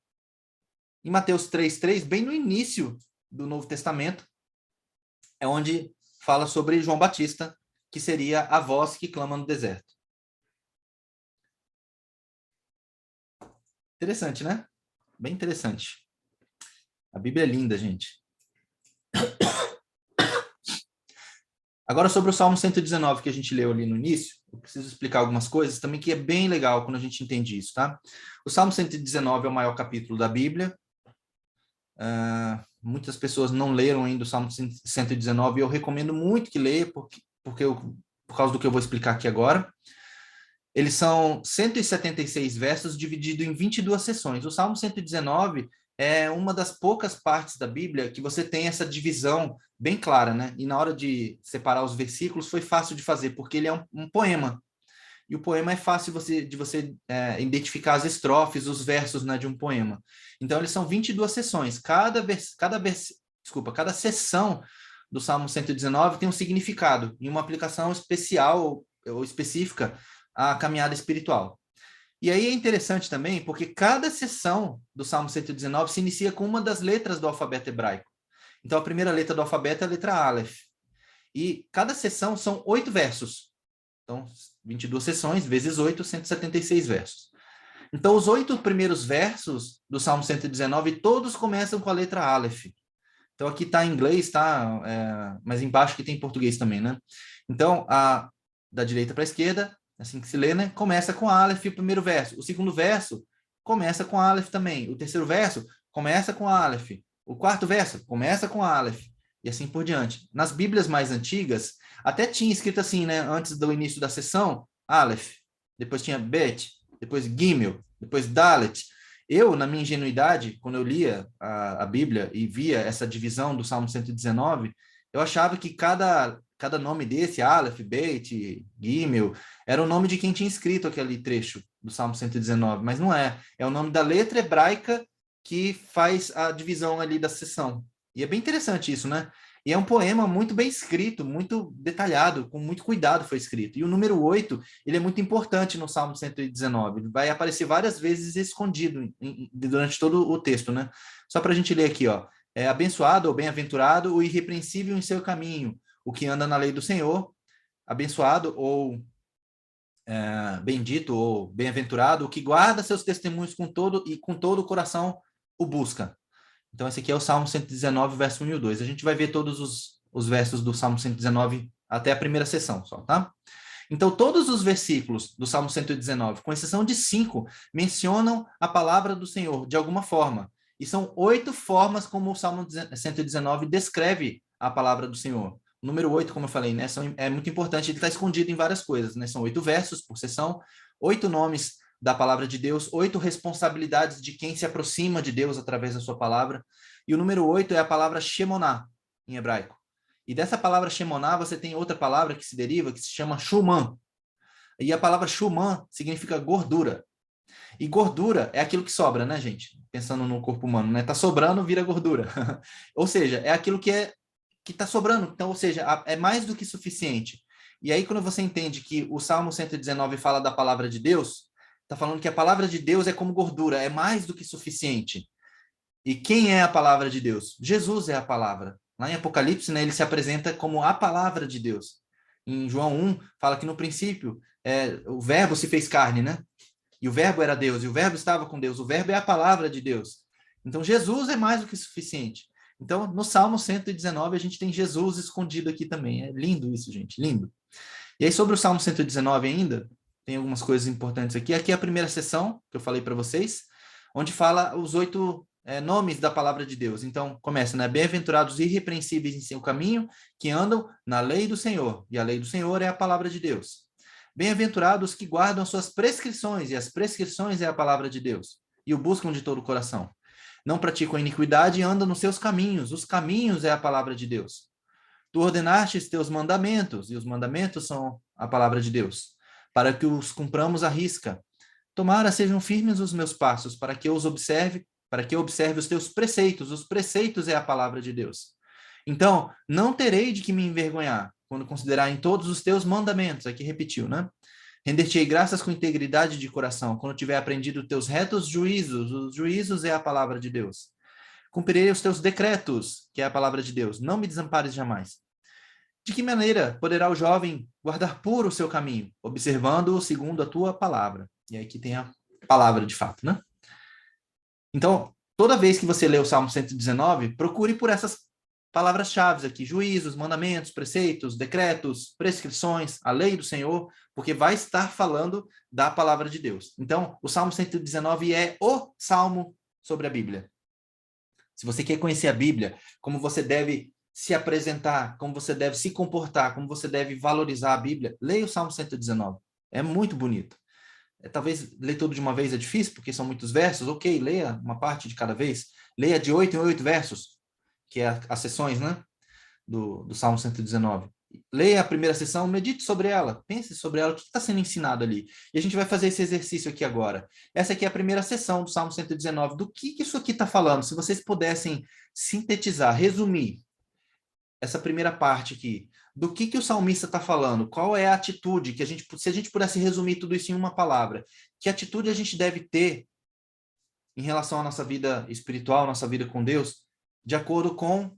em Mateus 3:3, bem no início do Novo Testamento, é onde fala sobre João Batista, que seria a voz que clama no deserto. Interessante, né? Bem interessante. A Bíblia é linda, gente. Agora, sobre o Salmo 119, que a gente leu ali no início, eu preciso explicar algumas coisas também que é bem legal quando a gente entende isso, tá? O Salmo 119 é o maior capítulo da Bíblia. Muitas pessoas não leram ainda o Salmo 119 e eu recomendo muito que leia, por causa do que eu vou explicar aqui agora. Eles são 176 versos divididos em 22 sessões. O Salmo 119 é uma das poucas partes da Bíblia que você tem essa divisão bem clara, né? E na hora de separar os versículos foi fácil de fazer, porque ele é um poema. e o poema é fácil de você identificar as estrofes, os versos, né, de um poema. Então, eles são 22 sessões. Cada sessão do Salmo 119 tem um significado e uma aplicação especial ou específica à caminhada espiritual. E aí é interessante também, porque cada sessão do Salmo 119 se inicia com uma das letras do alfabeto hebraico. Então, a primeira letra do alfabeto é a letra Aleph. E cada sessão são 8 versos. Então, 22 sessões, vezes 8, 176 versos. Então, os 8 primeiros versos do Salmo 119, todos começam com a letra Aleph. Então, aqui está em inglês, tá? Mas embaixo que tem em português também, né? Então, da direita para a esquerda, assim que se lê, né? Começa com Aleph o primeiro verso. O segundo verso começa com Aleph também. O terceiro verso começa com Aleph. O quarto verso começa com Aleph. E assim por diante. Nas Bíblias mais antigas, até tinha escrito assim, né? Antes do início da sessão, Aleph. Depois tinha Bet. Depois Gimel. Depois Dalet. Eu, na minha ingenuidade, quando eu lia a Bíblia e via essa divisão do Salmo 119, eu achava que cada nome desse, Aleph, Bet, Gimel, era o nome de quem tinha escrito aquele trecho do Salmo 119, mas não é. É o nome da letra hebraica que faz a divisão ali da sessão. E é bem interessante isso, né? E é um poema muito bem escrito, muito detalhado, com muito cuidado foi escrito. E o número 8, ele é muito importante no Salmo 119. Ele vai aparecer várias vezes escondido durante todo o texto, né? Só para a gente ler aqui, ó. É abençoado ou bem-aventurado o irrepreensível em seu caminho, o que anda na lei do Senhor. Abençoado ou bendito ou bem-aventurado o que guarda seus testemunhos com todo o coração o busca. Então, esse aqui é o Salmo 119, verso 1 e 2. A gente vai ver todos os versos do Salmo 119 até a primeira sessão, só, tá? Então, todos os versículos do Salmo 119, com exceção de 5, mencionam a palavra do Senhor de alguma forma. E são 8 formas como o Salmo 119 descreve a palavra do Senhor. O número 8, como eu falei, né, é muito importante, ele está escondido em várias coisas, né? São 8 versos por sessão, 8 nomes da palavra de Deus, 8 responsabilidades de quem se aproxima de Deus através da sua palavra. E o número 8 é a palavra Shemoná, em hebraico. E dessa palavra Shemoná, você tem outra palavra que se deriva, que se chama Shuman. E a palavra Shuman significa gordura. E gordura é aquilo que sobra, né, gente? Pensando no corpo humano, né? Tá sobrando, vira gordura. Ou seja, é aquilo que tá sobrando. Então, ou seja, é mais do que suficiente. E aí, quando você entende que o Salmo 119 fala da palavra de Deus, está falando que a palavra de Deus é como gordura, é mais do que suficiente. E quem é a palavra de Deus? Jesus é a palavra. Lá em Apocalipse, né, ele se apresenta como a palavra de Deus. Em João 1, fala que no princípio o verbo se fez carne, né? E o verbo era Deus, e o verbo estava com Deus. O verbo é a palavra de Deus. Então, Jesus é mais do que suficiente. Então, no Salmo 119, a gente tem Jesus escondido aqui também. É lindo isso, gente, lindo. E aí, sobre o Salmo 119 ainda, tem algumas coisas importantes aqui. Aqui é a primeira sessão que eu falei para vocês, onde fala os 8 nomes da palavra de Deus. Então, começa, né? Bem-aventurados irrepreensíveis em seu caminho, que andam na lei do Senhor. E a lei do Senhor é a palavra de Deus. Bem-aventurados que guardam suas prescrições, e as prescrições é a palavra de Deus, e o buscam de todo o coração. Não praticam iniquidade e andam nos seus caminhos. Os caminhos é a palavra de Deus. Tu ordenastes teus mandamentos, e os mandamentos são a palavra de Deus, para que os cumpramos à risca. Tomara sejam firmes os meus passos, para que eu observe os teus preceitos. Os preceitos é a palavra de Deus. Então, não terei de que me envergonhar, quando considerar em todos os teus mandamentos. Aqui repetiu, né? Render-te-ei graças com integridade de coração, quando tiver aprendido teus retos juízos. Os juízos é a palavra de Deus. Cumprirei os teus decretos, que é a palavra de Deus. Não me desampares jamais. De que maneira poderá o jovem guardar puro o seu caminho, observando-o segundo a tua palavra? E aí aqui tem a palavra de fato, né? Então, toda vez que você lê o Salmo 119, procure por essas palavras-chave aqui: juízos, mandamentos, preceitos, decretos, prescrições, a lei do Senhor, porque vai estar falando da palavra de Deus. Então, o Salmo 119 é o salmo sobre a Bíblia. Se você quer conhecer a Bíblia, como você deve se apresentar, como você deve se comportar, como você deve valorizar a Bíblia, leia o Salmo 119. É muito bonito. Talvez ler tudo de uma vez é difícil, porque são muitos versos. Ok, leia uma parte de cada vez. Leia de 8 em 8 versos, que é as sessões, né, do Salmo 119. leia a primeira sessão, medite sobre ela, pense sobre ela, o que está sendo ensinado ali. E a gente vai fazer esse exercício aqui agora. Essa aqui é a primeira sessão do Salmo 119. Do que isso aqui está falando? Se vocês pudessem sintetizar, resumir essa primeira parte aqui, do que o salmista está falando? Qual é a atitude que se a gente pudesse resumir tudo isso em uma palavra, que atitude a gente deve ter em relação à nossa vida espiritual, nossa vida com Deus, de acordo com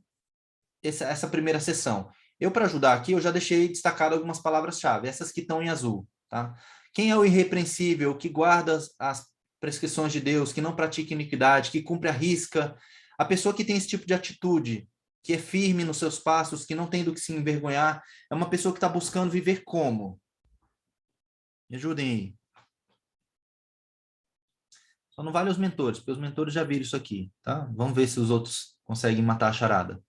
essa primeira sessão? Eu, para ajudar aqui, eu já deixei destacado algumas palavras-chave, essas que estão em azul, tá? Quem é o irrepreensível, que guarda as prescrições de Deus, que não pratica iniquidade, que cumpre a risca, a pessoa que tem esse tipo de atitude, que é firme nos seus passos, que não tem do que se envergonhar, é uma pessoa que está buscando viver como? Me ajudem aí. Só não vale os mentores, porque os mentores já viram isso aqui, tá? Vamos ver se os outros conseguem matar a charada.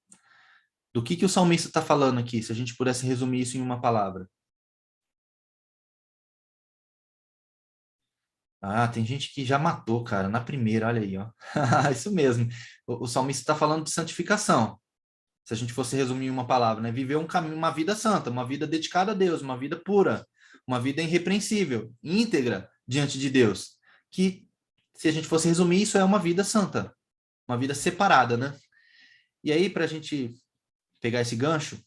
Do que o salmista está falando aqui, se a gente pudesse resumir isso em uma palavra? Ah, tem gente que já matou, cara, na primeira, olha aí, ó. Isso mesmo. O salmista está falando de santificação. Se a gente fosse resumir em uma palavra, né? Viver um caminho, uma vida santa, uma vida dedicada a Deus, uma vida pura, uma vida irrepreensível, íntegra diante de Deus. Que, se a gente fosse resumir, isso é uma vida santa, uma vida separada, né? E aí, para a gente pegar esse gancho,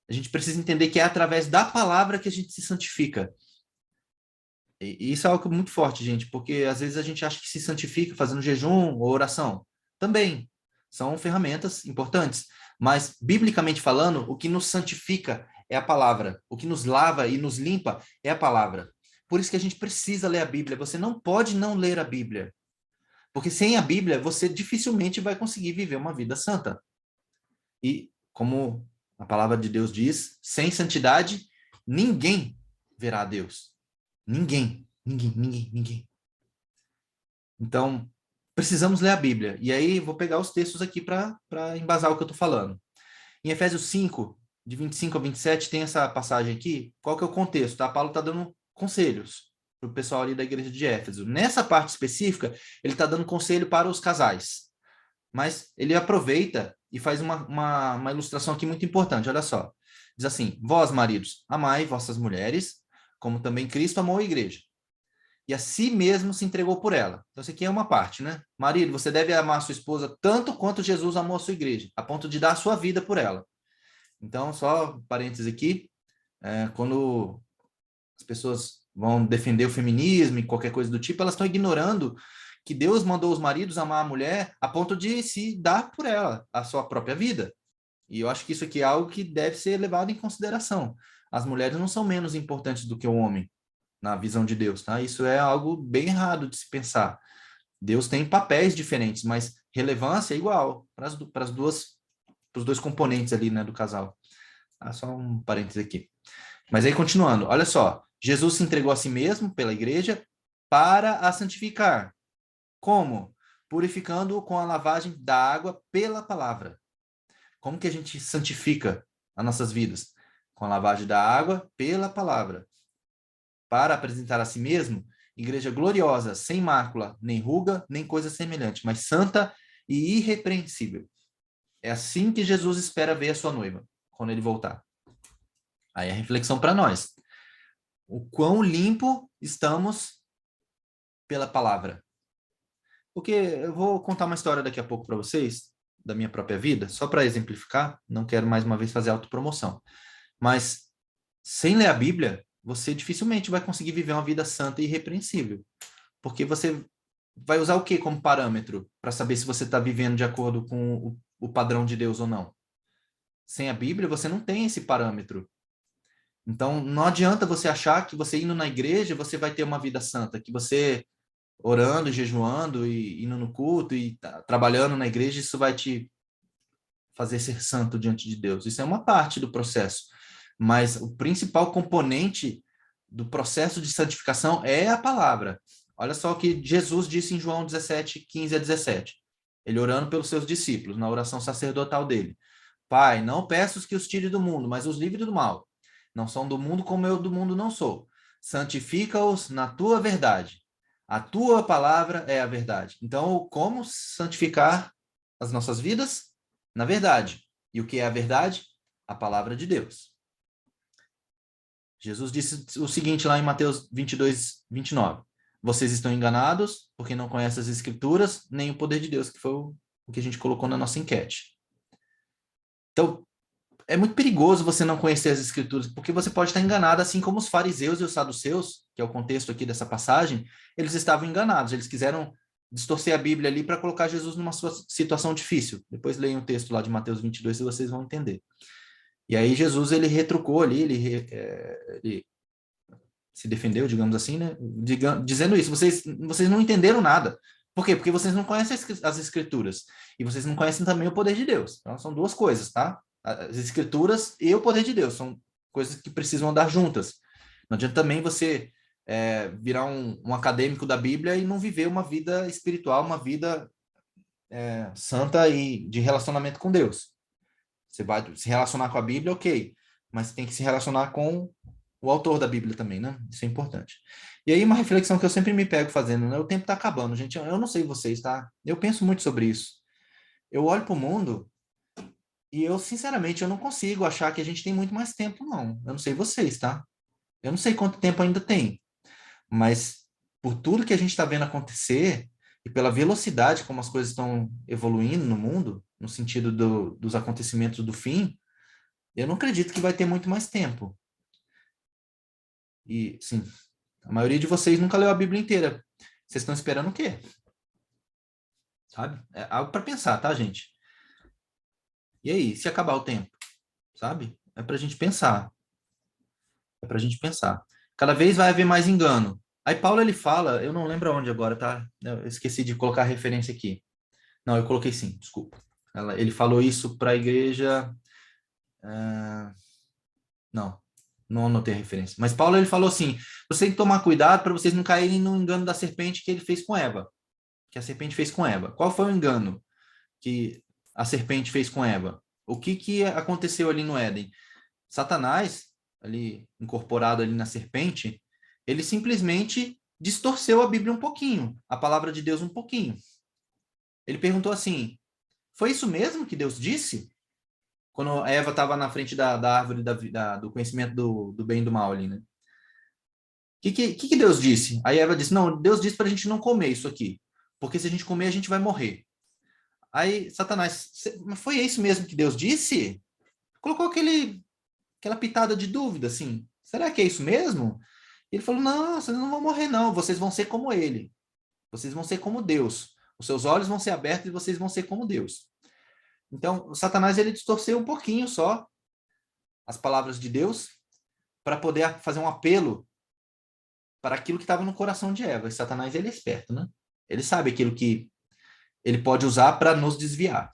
a gente precisa entender que é através da palavra que a gente se santifica. E isso é algo muito forte, gente, porque às vezes a gente acha que se santifica fazendo jejum ou oração. Também são ferramentas importantes, mas biblicamente falando, o que nos santifica é a palavra. O que nos lava e nos limpa é a palavra. Por isso que a gente precisa ler a Bíblia. Você não pode não ler a Bíblia, porque sem a Bíblia você dificilmente vai conseguir viver uma vida santa. E como a palavra de Deus diz, sem santidade ninguém verá a Deus. Ninguém. Então, precisamos ler a Bíblia. E aí, vou pegar os textos aqui para embasar o que eu estou falando. Em Efésios 5, de 25 a 27, tem essa passagem aqui. Qual que é o contexto? Tá? Paulo está dando conselhos para o pessoal ali da igreja de Éfeso. Nessa parte específica, ele está dando conselho para os casais. Mas ele aproveita e faz uma ilustração aqui muito importante. Olha só. Diz assim: vós, maridos, amai vossas mulheres, como também Cristo amou a igreja. E a si mesmo se entregou por ela. Então, isso aqui é uma parte, né? Marido, você deve amar a sua esposa tanto quanto Jesus amou a sua igreja, a ponto de dar a sua vida por ela. Então, só parênteses aqui, quando as pessoas vão defender o feminismo e qualquer coisa do tipo, elas estão ignorando que Deus mandou os maridos amar a mulher a ponto de se dar por ela, a sua própria vida. E eu acho que isso aqui é algo que deve ser levado em consideração. As mulheres não são menos importantes do que o homem, na visão de Deus, tá? Isso é algo bem errado de se pensar. Deus tem papéis diferentes, mas relevância é igual para os dois componentes ali, né, do casal. Só um parênteses aqui. Mas aí, continuando, olha só. Jesus se entregou a si mesmo pela igreja para a santificar. Como? Purificando-o com a lavagem da água pela palavra. Como que a gente santifica as nossas vidas? Com a lavagem da água pela palavra. Para apresentar a si mesmo, igreja gloriosa, sem mácula, nem ruga, nem coisa semelhante, mas santa e irrepreensível. É assim que Jesus espera ver a sua noiva, quando ele voltar. Aí a reflexão para nós. O quão limpo estamos pela palavra. Porque eu vou contar uma história daqui a pouco para vocês, da minha própria vida, só para exemplificar, não quero mais uma vez fazer autopromoção. Mas, sem ler a Bíblia, você dificilmente vai conseguir viver uma vida santa e irrepreensível. Porque você vai usar o que como parâmetro para saber se você está vivendo de acordo com o padrão de Deus ou não? Sem a Bíblia, você não tem esse parâmetro. Então, não adianta você achar que você indo na igreja, você vai ter uma vida santa, que você orando, jejuando e indo no culto e trabalhando na igreja, isso vai te fazer ser santo diante de Deus. Isso é uma parte do processo. Mas o principal componente do processo de santificação é a palavra. Olha só o que Jesus disse em João 17, 15 a 17. Ele orando pelos seus discípulos, na oração sacerdotal dele. Pai, não peço que os tire do mundo, mas os livre do mal. Não são do mundo como eu do mundo não sou. Santifica-os na tua verdade. A tua palavra é a verdade. Então, como santificar as nossas vidas? Na verdade. E o que é a verdade? A palavra de Deus. Jesus disse o seguinte lá em Mateus 22, 29. Vocês estão enganados porque não conhecem as Escrituras, nem o poder de Deus, que foi o que a gente colocou na nossa enquete. Então, é muito perigoso você não conhecer as Escrituras, porque você pode estar enganado, assim como os fariseus e os saduceus, que é o contexto aqui dessa passagem, eles estavam enganados, eles quiseram distorcer a Bíblia ali para colocar Jesus numa situação difícil. Depois leiam o texto lá de Mateus 22 e vocês vão entender. E aí Jesus, ele retrucou ali, ele se defendeu, digamos assim, né? Dizendo isso, vocês não entenderam nada. Por quê? Porque vocês não conhecem as Escrituras. E vocês não conhecem também o poder de Deus. Então, são duas coisas, tá? As Escrituras e o poder de Deus. São coisas que precisam andar juntas. Não adianta também você virar um acadêmico da Bíblia e não viver uma vida espiritual, uma vida santa e de relacionamento com Deus. Você vai se relacionar com a Bíblia, ok. Mas tem que se relacionar com o autor da Bíblia também, né? Isso é importante. E aí, uma reflexão que eu sempre me pego fazendo, né? O tempo tá acabando, gente. Eu não sei vocês, tá? Eu penso muito sobre isso. Eu olho para o mundo e eu, sinceramente, eu não consigo achar que a gente tem muito mais tempo, não. Eu não sei vocês, tá? Eu não sei quanto tempo ainda tem. Mas, por tudo que a gente está vendo acontecer e pela velocidade como as coisas estão evoluindo no mundo, no sentido dos acontecimentos do fim, eu não acredito que vai ter muito mais tempo. E, sim, a maioria de vocês nunca leu a Bíblia inteira. Vocês estão esperando o quê? Sabe? É algo para pensar, tá, gente? E aí, se acabar o tempo? Sabe? É para a gente pensar. É para a gente pensar. Cada vez vai haver mais engano. Aí Paulo, ele fala, eu não lembro onde agora, tá? Eu esqueci de colocar a referência aqui. Não, eu coloquei sim, desculpa. Ele falou isso para a igreja... Não anotei a referência. Mas Paulo, ele falou assim, você tem que tomar cuidado para vocês não caírem no engano da serpente que ele fez com Eva. Que a serpente fez com Eva. Qual foi o engano que a serpente fez com Eva? O que aconteceu ali no Éden? Satanás, ali incorporado ali na serpente, ele simplesmente distorceu a Bíblia um pouquinho, a palavra de Deus um pouquinho. Ele perguntou assim, foi isso mesmo que Deus disse? Quando a Eva estava na frente da árvore do conhecimento do bem e do mal ali, né? O que Deus disse? Aí Eva disse, não, Deus disse para a gente não comer isso aqui, porque se a gente comer, a gente vai morrer. Aí Satanás, foi isso mesmo que Deus disse? Colocou aquela pitada de dúvida, assim, será que é isso mesmo? Ele falou, não, vocês não vão morrer não, vocês vão ser como ele. Vocês vão ser como Deus. Os seus olhos vão ser abertos e vocês vão ser como Deus. Então, o Satanás, ele distorceu um pouquinho só as palavras de Deus para poder fazer um apelo para aquilo que estava no coração de Eva. E Satanás, ele é esperto, né? Ele sabe aquilo que ele pode usar para nos desviar.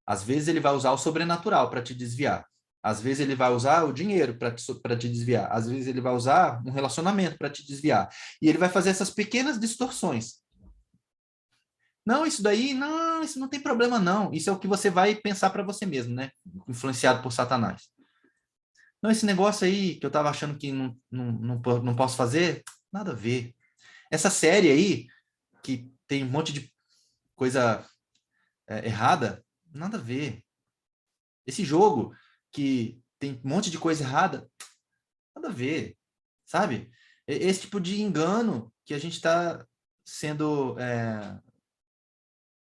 Às vezes ele vai usar o sobrenatural para te desviar. Às vezes ele vai usar o dinheiro para te desviar. Às vezes ele vai usar um relacionamento para te desviar. E ele vai fazer essas pequenas distorções. Não, isso daí, não, isso não tem problema não. Isso é o que você vai pensar para você mesmo, né? Influenciado por Satanás. Não, esse negócio aí que eu estava achando que não posso fazer, nada a ver. Essa série aí, que tem um monte de coisa errada, nada a ver. Esse jogo que tem um monte de coisa errada, nada a ver, sabe? Esse tipo de engano que a gente está sendo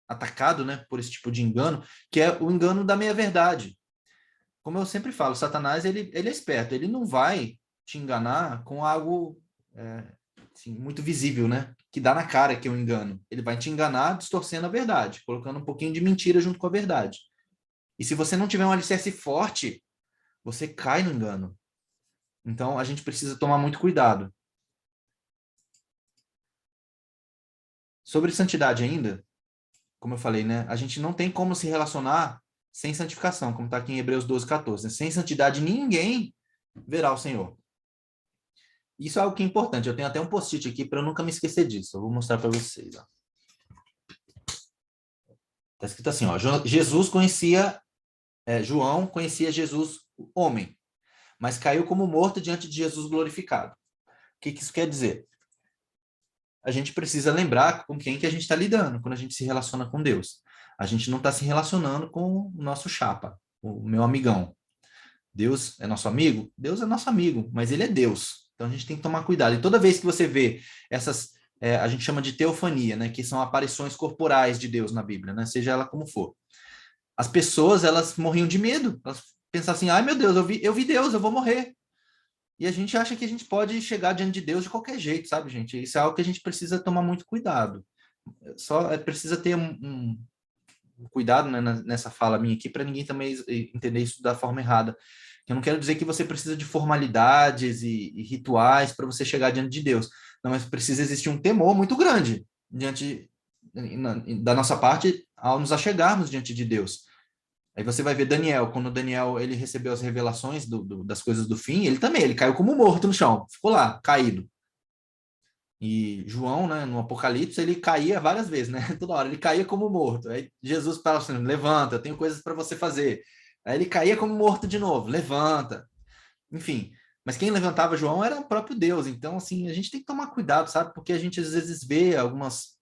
atacado, né, por esse tipo de engano, que é o engano da meia-verdade. Como eu sempre falo, Satanás, ele é esperto, ele não vai te enganar com algo assim, muito visível, né? Que dá na cara que é um engano. Ele vai te enganar distorcendo a verdade, colocando um pouquinho de mentira junto com a verdade. E se você não tiver um alicerce forte, você cai no engano. Então, a gente precisa tomar muito cuidado. Sobre santidade ainda, como eu falei, né? A gente não tem como se relacionar sem santificação, como está aqui em Hebreus 12, 14. Né? Sem santidade, ninguém verá o Senhor. Isso é algo que é importante. Eu tenho até um post-it aqui para eu nunca me esquecer disso. Eu vou mostrar para vocês. Está escrito assim, ó. João conhecia Jesus, homem, mas caiu como morto diante de Jesus glorificado. O que isso quer dizer? A gente precisa lembrar com quem que a gente está lidando quando a gente se relaciona com Deus. A gente não está se relacionando com o nosso chapa, o meu amigão. Deus é nosso amigo? Deus é nosso amigo, mas ele é Deus. Então a gente tem que tomar cuidado. E toda vez que você vê essas, a gente chama de teofania, né? Que são aparições corporais de Deus na Bíblia, né? Seja ela como for. As pessoas, elas morriam de medo. Elas pensavam assim, ai meu Deus, eu vi Deus, eu vou morrer. E a gente acha que a gente pode chegar diante de Deus de qualquer jeito, sabe, gente? Isso é algo que a gente precisa tomar muito cuidado. Só precisa ter um cuidado, né, nessa fala minha aqui, para ninguém também entender isso da forma errada. Eu não quero dizer que você precisa de formalidades e rituais para você chegar diante de Deus. Não, mas precisa existir um temor muito grande diante da nossa parte ao nos achegarmos diante de Deus. Aí você vai ver Daniel, quando Daniel ele recebeu as revelações das coisas do fim, ele caiu como morto no chão, ficou lá, caído. E João, né, no Apocalipse, ele caía várias vezes, né? Toda hora ele caía como morto. Aí Jesus fala assim: levanta, eu tenho coisas para você fazer. Aí ele caía como morto de novo, levanta. Enfim, mas quem levantava João era o próprio Deus. Então, assim, a gente tem que tomar cuidado, sabe? Porque a gente às vezes vê algumas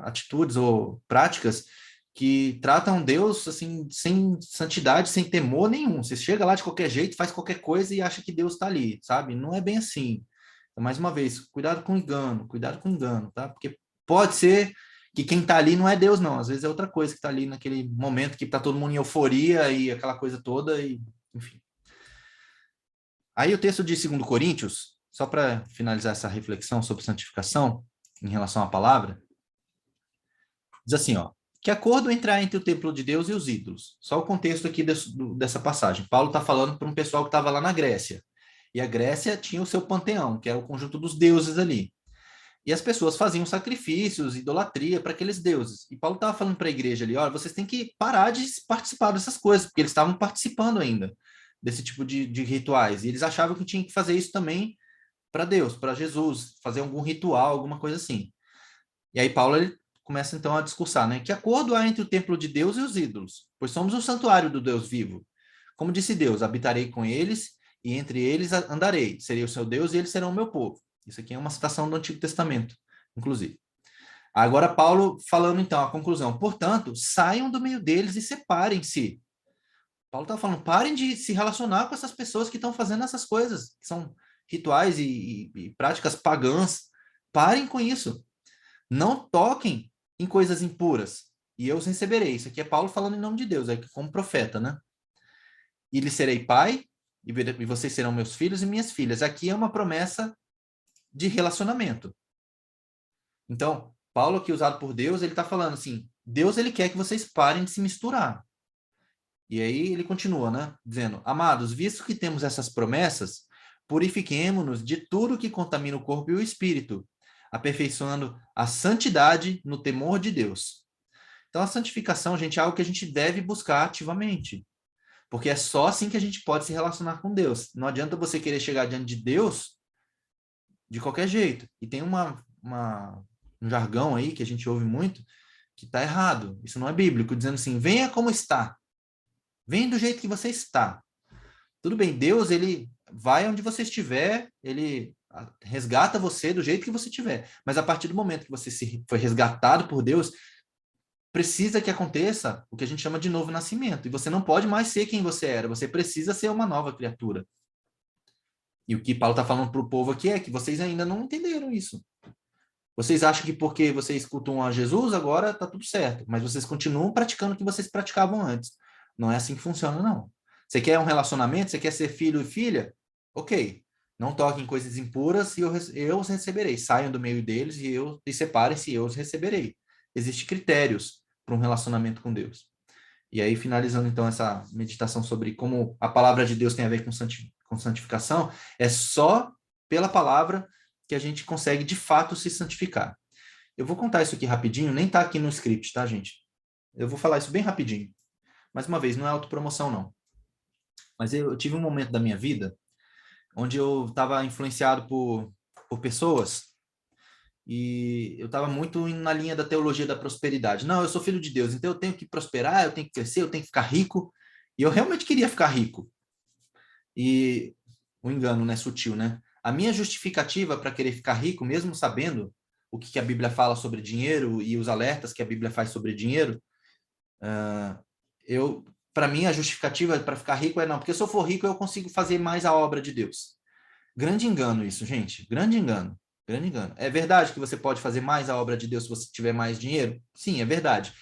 atitudes ou práticas que tratam Deus assim sem santidade, sem temor nenhum. Você chega lá de qualquer jeito, faz qualquer coisa e acha que Deus está ali, sabe? Não é bem assim. Então, mais uma vez, cuidado com engano, tá? Porque pode ser que quem está ali não é Deus, não. Às vezes é outra coisa que está ali naquele momento que está todo mundo em euforia e aquela coisa toda, e enfim. Aí o texto de 2 Coríntios, só para finalizar essa reflexão sobre santificação em relação à palavra, diz assim, ó: que acordo entrar entre o templo de Deus e os ídolos? Só o contexto aqui dessa passagem. Paulo está falando para um pessoal que estava lá na Grécia. E a Grécia tinha o seu panteão, que era o conjunto dos deuses ali. E as pessoas faziam sacrifícios, idolatria para aqueles deuses. E Paulo estava falando para a igreja ali: olha, vocês têm que parar de participar dessas coisas, porque eles estavam participando ainda desse tipo de rituais. E eles achavam que tinha que fazer isso também para Deus, para Jesus, fazer algum ritual, alguma coisa assim. E aí Paulo ele começa então a discursar, né? Que acordo há entre o templo de Deus e os ídolos? Pois somos o santuário do Deus vivo. Como disse Deus: habitarei com eles e entre eles andarei. Serei o seu Deus e eles serão o meu povo. Isso aqui é uma citação do Antigo Testamento, inclusive. Agora Paulo falando então a conclusão: portanto, saiam do meio deles e separem-se. Paulo está falando: parem de se relacionar com essas pessoas que estão fazendo essas coisas, que são rituais e práticas pagãs. Parem com isso. Não toquem em coisas impuras, e eu os receberei. Isso aqui é Paulo falando em nome de Deus, como profeta, né? E lhe serei pai, e vocês serão meus filhos e minhas filhas. Aqui é uma promessa de relacionamento. Então, Paulo aqui usado por Deus, ele está falando assim: Deus ele quer que vocês parem de se misturar. E aí ele continua, né? Dizendo: amados, visto que temos essas promessas, purifiquemo-nos de tudo que contamina o corpo e o espírito, aperfeiçoando a santidade no temor de Deus. Então, a santificação, gente, é algo que a gente deve buscar ativamente. Porque é só assim que a gente pode se relacionar com Deus. Não adianta você querer chegar diante de Deus de qualquer jeito. E tem um jargão aí que a gente ouve muito que está errado. Isso não é bíblico, dizendo assim: venha como está. Venha do jeito que você está. Tudo bem, Deus, ele vai onde você estiver, ele resgata você do jeito que você estiver. Mas a partir do momento que você foi resgatado por Deus, precisa que aconteça o que a gente chama de novo nascimento. E você não pode mais ser quem você era, você precisa ser uma nova criatura. E o que Paulo está falando para o povo aqui é que vocês ainda não entenderam isso. Vocês acham que porque vocês escutam a Jesus, agora está tudo certo. Mas vocês continuam praticando o que vocês praticavam antes. Não é assim que funciona, não. Você quer um relacionamento? Você quer ser filho e filha? Ok. Não toquem em coisas impuras e eu os receberei. Saiam do meio deles e separem-se e eu os receberei. Existem critérios para um relacionamento com Deus. E aí, finalizando então essa meditação sobre como a palavra de Deus tem a ver com santificação, é só pela palavra que a gente consegue de fato se santificar. Eu vou contar isso aqui rapidinho, nem tá aqui no script, tá, gente? Eu vou falar isso bem rapidinho. Mais uma vez, não é autopromoção, não. Mas eu tive um momento da minha vida onde eu estava influenciado por pessoas e eu estava muito na linha da teologia da prosperidade. Não, eu sou filho de Deus, então eu tenho que prosperar, eu tenho que crescer, eu tenho que ficar rico. E eu realmente queria ficar rico. E o engano, né, sutil, né? A minha justificativa para querer ficar rico, mesmo sabendo o que a Bíblia fala sobre dinheiro e os alertas que a Bíblia faz sobre dinheiro, eu para mim, a justificativa para ficar rico é não, porque se eu for rico, eu consigo fazer mais a obra de Deus. Grande engano isso, gente. Grande engano. Grande engano. É verdade que você pode fazer mais a obra de Deus se você tiver mais dinheiro? Sim, é verdade.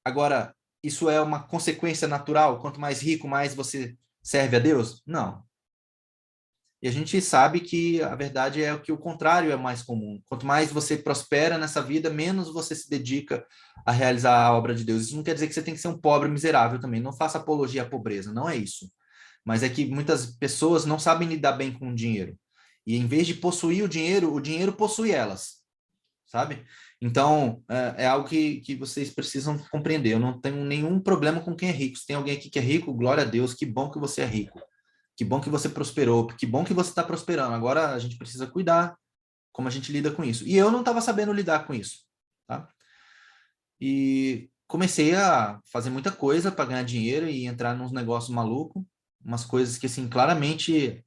Agora, isso é uma consequência natural? Quanto mais rico, mais você serve a Deus? Não. E a gente sabe que a verdade é que o contrário é mais comum. Quanto mais você prospera nessa vida, menos você se dedica a realizar a obra de Deus. Isso não quer dizer que você tem que ser um pobre miserável também. Não faça apologia à pobreza, não é isso. Mas é que muitas pessoas não sabem lidar bem com o dinheiro. E em vez de possuir o dinheiro possui elas, sabe? Então, é algo que vocês precisam compreender. Eu não tenho nenhum problema com quem é rico. Se tem alguém aqui que é rico, glória a Deus, que bom que você é rico. Que bom que você prosperou, que bom que você está prosperando. Agora a gente precisa cuidar como a gente lida com isso. E eu não estava sabendo lidar com isso, tá? E comecei a fazer muita coisa para ganhar dinheiro e entrar nos negócios malucos, umas coisas que, assim, claramente...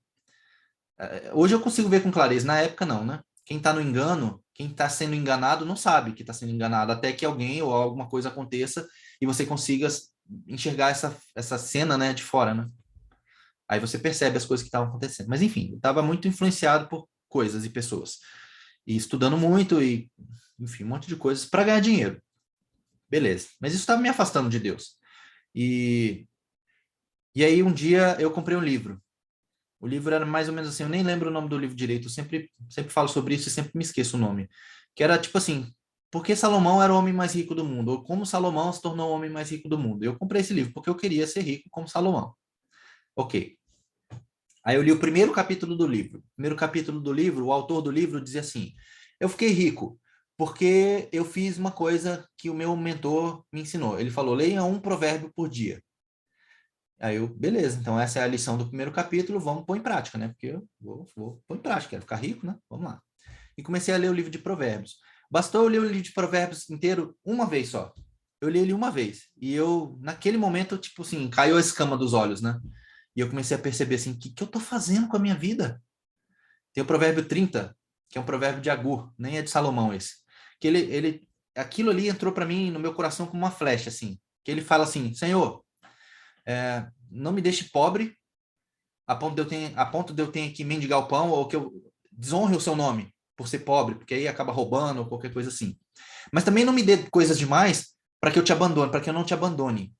Hoje eu consigo ver com clareza, na época não, né? Quem está no engano, quem está sendo enganado não sabe que está sendo enganado, até que alguém ou alguma coisa aconteça e você consiga enxergar essa cena, né, de fora, né? Aí você percebe as coisas que estavam acontecendo. Mas, enfim, eu estava muito influenciado por coisas e pessoas. E estudando muito e, enfim, um monte de coisas para ganhar dinheiro. Beleza. Mas isso estava me afastando de Deus. E aí, um dia, eu comprei um livro. O livro era mais ou menos assim, eu nem lembro o nome do livro direito. Eu sempre falo sobre isso e sempre me esqueço o nome. Que era, tipo assim, por que Salomão era o homem mais rico do mundo? Ou como Salomão se tornou o homem mais rico do mundo? Eu comprei esse livro porque eu queria ser rico como Salomão. Ok. Aí eu li o primeiro capítulo do livro. O primeiro capítulo do livro, o autor do livro dizia assim: eu fiquei rico porque eu fiz uma coisa que o meu mentor me ensinou. Ele falou: leia um provérbio por dia. Aí eu, beleza, então essa é a lição do primeiro capítulo, vamos pôr em prática, né? Porque eu vou pôr em prática, quero ficar rico, né? Vamos lá. E comecei a ler o livro de Provérbios. Bastou eu ler o livro de Provérbios inteiro uma vez só. Eu li ele uma vez. E eu, naquele momento, tipo assim, caiu a escama dos olhos, né? E eu comecei a perceber assim, o que eu tô fazendo com a minha vida? Tem o provérbio 30, que é um provérbio de Agur, nem é de Salomão esse. Que aquilo ali entrou para mim no meu coração como uma flecha, assim. Que ele fala assim: Senhor, não me deixe pobre a ponto de eu ter que mendigar o pão, ou que eu desonre o seu nome por ser pobre, porque aí acaba roubando ou qualquer coisa assim. Mas também não me dê coisas demais para que eu te abandone, para que eu não te abandone.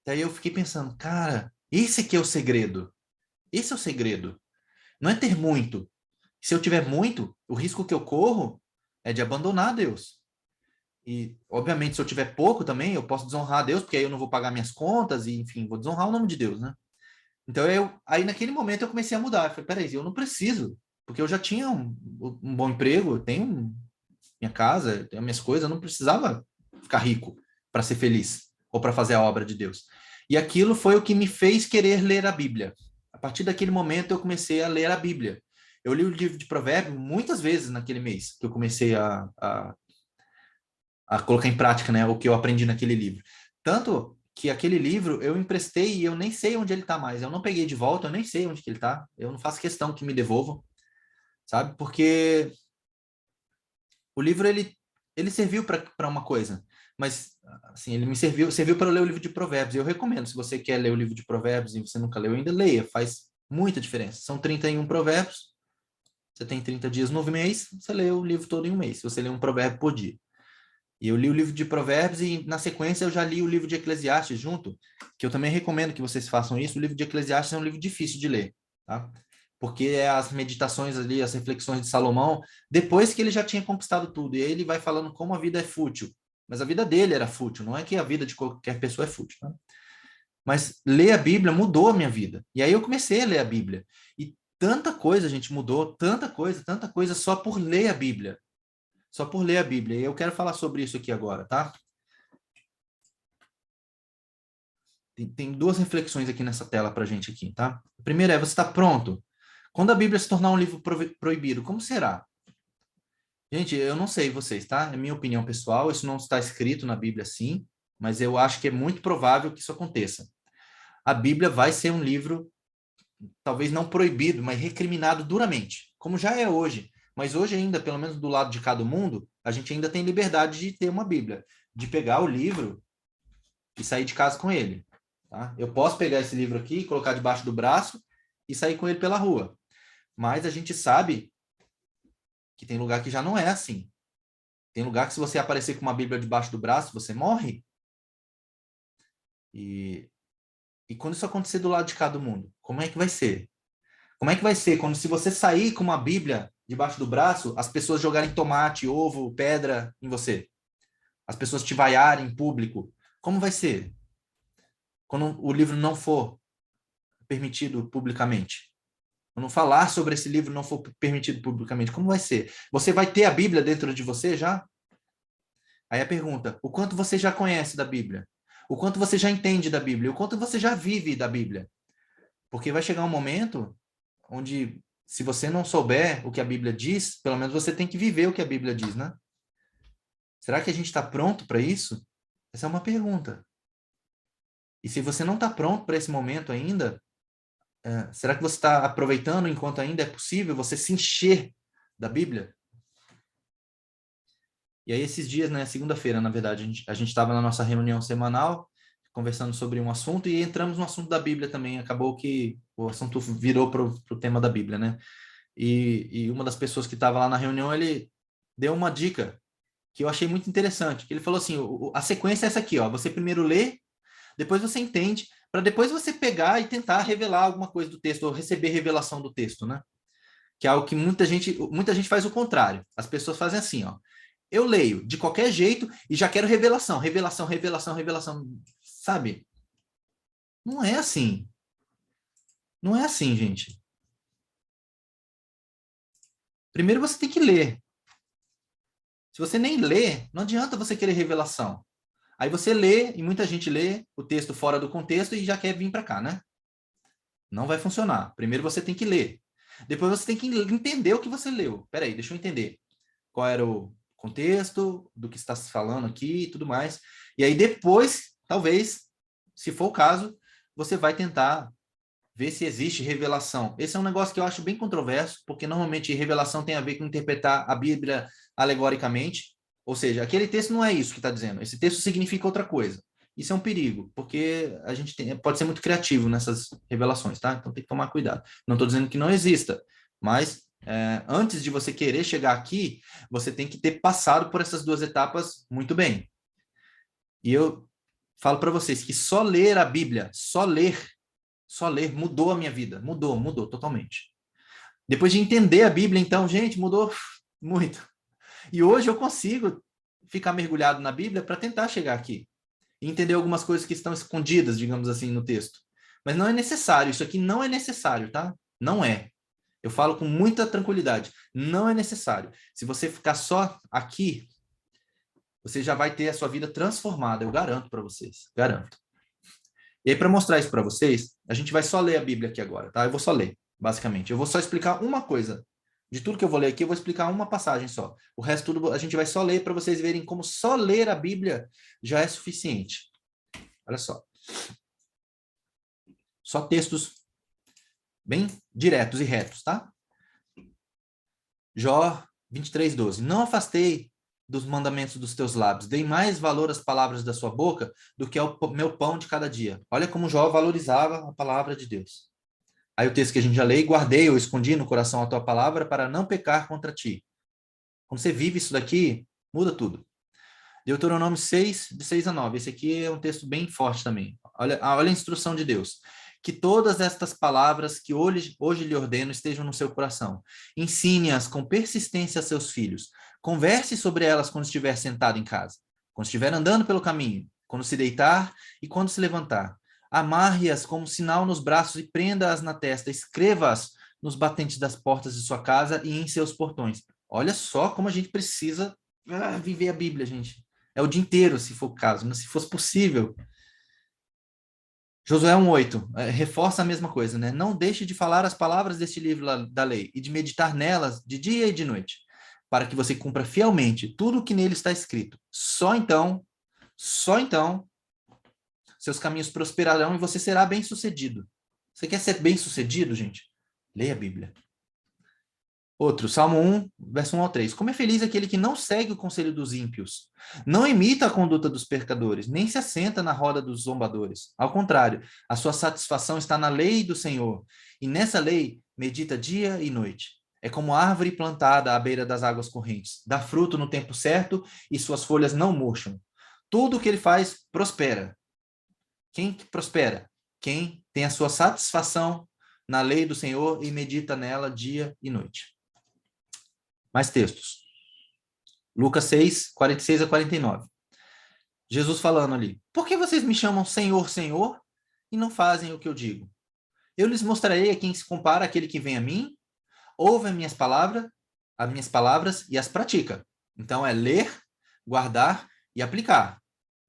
Daí eu fiquei pensando, cara, esse aqui é o segredo. Esse é o segredo. Não é ter muito. Se eu tiver muito, o risco que eu corro é de abandonar Deus. E, obviamente, se eu tiver pouco também, eu posso desonrar a Deus, porque aí eu não vou pagar minhas contas e, enfim, vou desonrar o nome de Deus, né? Então, aí naquele momento eu comecei a mudar. Eu falei, peraí, eu não preciso, porque eu já tinha um bom emprego, eu tenho minha casa, eu tenho minhas coisas, eu não precisava ficar rico para ser feliz ou para fazer a obra de Deus. E aquilo foi o que me fez querer ler a Bíblia. A partir daquele momento eu comecei a ler a Bíblia. Eu li o livro de Provérbios muitas vezes naquele mês que eu comecei a colocar em prática, né, o que eu aprendi naquele livro. Tanto que aquele livro eu emprestei e eu nem sei onde ele está mais. Eu não peguei de volta, eu nem sei onde que ele está. Eu não faço questão que me devolvam, sabe? Porque o livro ele serviu para uma coisa, mas assim, ele me serviu para ler o livro de Provérbios. Eu recomendo, se você quer ler o livro de Provérbios e você nunca leu ainda, leia, faz muita diferença. São 31 provérbios. Você tem 30 dias no mês, você lê o livro todo em um mês. Se você lê um provérbio por dia. E eu li o livro de Provérbios e, na sequência, eu já li o livro de Eclesiastes junto, que eu também recomendo que vocês façam isso. O livro de Eclesiastes é um livro difícil de ler, tá? Porque é as meditações ali, as reflexões de Salomão, depois que ele já tinha conquistado tudo. E aí ele vai falando como a vida é fútil. Mas a vida dele era fútil, não é que a vida de qualquer pessoa é fútil, tá? Mas ler a Bíblia mudou a minha vida. E aí eu comecei a ler a Bíblia. E tanta coisa, gente, mudou, tanta coisa só por ler a Bíblia. Só por ler a Bíblia. E eu quero falar sobre isso aqui agora, tá? Tem duas reflexões aqui nessa tela pra gente aqui, tá? A primeira é, você está pronto? Quando a Bíblia se tornar um livro proibido, como será? Gente, eu não sei vocês, tá? É minha opinião pessoal, isso não está escrito na Bíblia assim, mas eu acho que é muito provável que isso aconteça. A Bíblia vai ser um livro, talvez não proibido, mas recriminado duramente, como já é hoje. Mas hoje ainda, pelo menos do lado de cá do mundo, a gente ainda tem liberdade de ter uma Bíblia, de pegar o livro e sair de casa com ele. tá? Eu posso pegar esse livro aqui, colocar debaixo do braço e sair com ele pela rua. Mas a gente sabe que tem lugar que já não é assim. Tem lugar que se você aparecer com uma Bíblia debaixo do braço, você morre. E quando isso acontecer do lado de cá do mundo, como é que vai ser? Como é que vai ser quando, se você sair com uma Bíblia debaixo do braço, as pessoas jogarem tomate, ovo, pedra em você? As pessoas te vaiarem em público? Como vai ser? Quando o livro não for permitido publicamente? Quando falar sobre esse livro não for permitido publicamente, como vai ser? Você vai ter a Bíblia dentro de você já? Aí a pergunta, o quanto você já conhece da Bíblia? O quanto você já entende da Bíblia? O quanto você já vive da Bíblia? Porque vai chegar um momento onde, se você não souber o que a Bíblia diz, pelo menos você tem que viver o que a Bíblia diz, né? Será que a gente está pronto para isso? Essa é uma pergunta. E se você não está pronto para esse momento ainda, será que você está aproveitando enquanto ainda é possível você se encher da Bíblia? E aí esses dias, né, segunda-feira, na verdade, a gente estava na nossa reunião semanal, conversando sobre um assunto e entramos no assunto da Bíblia também. Acabou que o assunto virou para o tema da Bíblia, né? E uma das pessoas que estava lá na reunião, ele deu uma dica que eu achei muito interessante. Que ele falou assim, a sequência é essa aqui, ó. Você primeiro lê, depois você entende, para depois você pegar e tentar revelar alguma coisa do texto, ou receber revelação do texto, né? Que é algo que muita gente faz o contrário. As pessoas fazem assim, ó. Eu leio de qualquer jeito e já quero revelação, revelação, revelação, revelação. Sabe? Não é assim. Não é assim, gente. Primeiro você tem que ler. Se você nem lê, não adianta você querer revelação. Aí você lê, e muita gente lê o texto fora do contexto e já quer vir para cá, né? Não vai funcionar. Primeiro você tem que ler. Depois você tem que entender o que você leu. Peraí, deixa eu entender. Qual era o contexto, do que está se falando aqui e tudo mais. E aí depois, talvez, se for o caso, você vai tentar ver se existe revelação. Esse é um negócio que eu acho bem controverso, porque normalmente revelação tem a ver com interpretar a Bíblia alegoricamente, ou seja, aquele texto não é isso que está dizendo, esse texto significa outra coisa. Isso é um perigo, porque a gente pode ser muito criativo nessas revelações, tá? Então tem que tomar cuidado. Não estou dizendo que não exista, mas antes de você querer chegar aqui, você tem que ter passado por essas duas etapas muito bem. E eu falo para vocês que só ler a Bíblia, só ler, mudou a minha vida. Mudou totalmente. Depois de entender a Bíblia, então, gente, mudou muito. E hoje eu consigo ficar mergulhado na Bíblia para tentar chegar aqui e entender algumas coisas que estão escondidas, digamos assim, no texto. Mas não é necessário, isso aqui não é necessário, tá? Não é. Eu falo com muita tranquilidade. Não é necessário. Se você ficar só aqui, você já vai ter a sua vida transformada, eu garanto para vocês. Garanto. E aí, para mostrar isso para vocês, a gente vai só ler a Bíblia aqui agora, tá? Eu vou só ler, basicamente. Eu vou só explicar uma coisa. De tudo que eu vou ler aqui, eu vou explicar uma passagem só. O resto tudo a gente vai só ler para vocês verem como só ler a Bíblia já é suficiente. Olha só. Só textos bem diretos e retos, tá? Jó 23:12. Não afastei dos mandamentos dos teus lábios, dei mais valor às palavras da sua boca do que ao meu pão de cada dia. Olha como Jó valorizava a palavra de Deus. Aí o texto que a gente já leu, guardei ou escondi no coração a tua palavra para não pecar contra ti. Quando você vive isso daqui, muda tudo. Deuteronômio 6, de 6 a 9. Esse aqui é um texto bem forte também. Olha a instrução de Deus. Que todas estas palavras que hoje lhe ordeno estejam no seu coração. Ensine-as com persistência a seus filhos. Converse sobre elas quando estiver sentado em casa, quando estiver andando pelo caminho, quando se deitar e quando se levantar. Amarre-as como sinal nos braços e prenda-as na testa. Escreva-as nos batentes das portas de sua casa e em seus portões. Olha só como a gente precisa viver a Bíblia, gente. É o dia inteiro, se for o caso, mas se fosse possível. Josué 1:8, reforça a mesma coisa, né? Não deixe de falar as palavras deste livro da lei e de meditar nelas de dia e de noite, para que você cumpra fielmente tudo o que nele está escrito. Só então, seus caminhos prosperarão e você será bem-sucedido. Você quer ser bem-sucedido, gente? Leia a Bíblia. Outro, Salmo 1, verso 1 ao 3. Como é feliz aquele que não segue o conselho dos ímpios, não imita a conduta dos pecadores, nem se assenta na roda dos zombadores. Ao contrário, a sua satisfação está na lei do Senhor, e nessa lei medita dia e noite. É como árvore plantada à beira das águas correntes, dá fruto no tempo certo e suas folhas não murcham. Tudo o que ele faz prospera. Quem que prospera? Quem tem a sua satisfação na lei do Senhor e medita nela dia e noite. Mais textos. Lucas 6, 46 a 49. Jesus falando ali. Por que vocês me chamam Senhor, Senhor, e não fazem o que eu digo? Eu lhes mostrarei a quem se compara aquele que vem a mim, ouve as minhas palavras e as pratica. Então é ler, guardar e aplicar.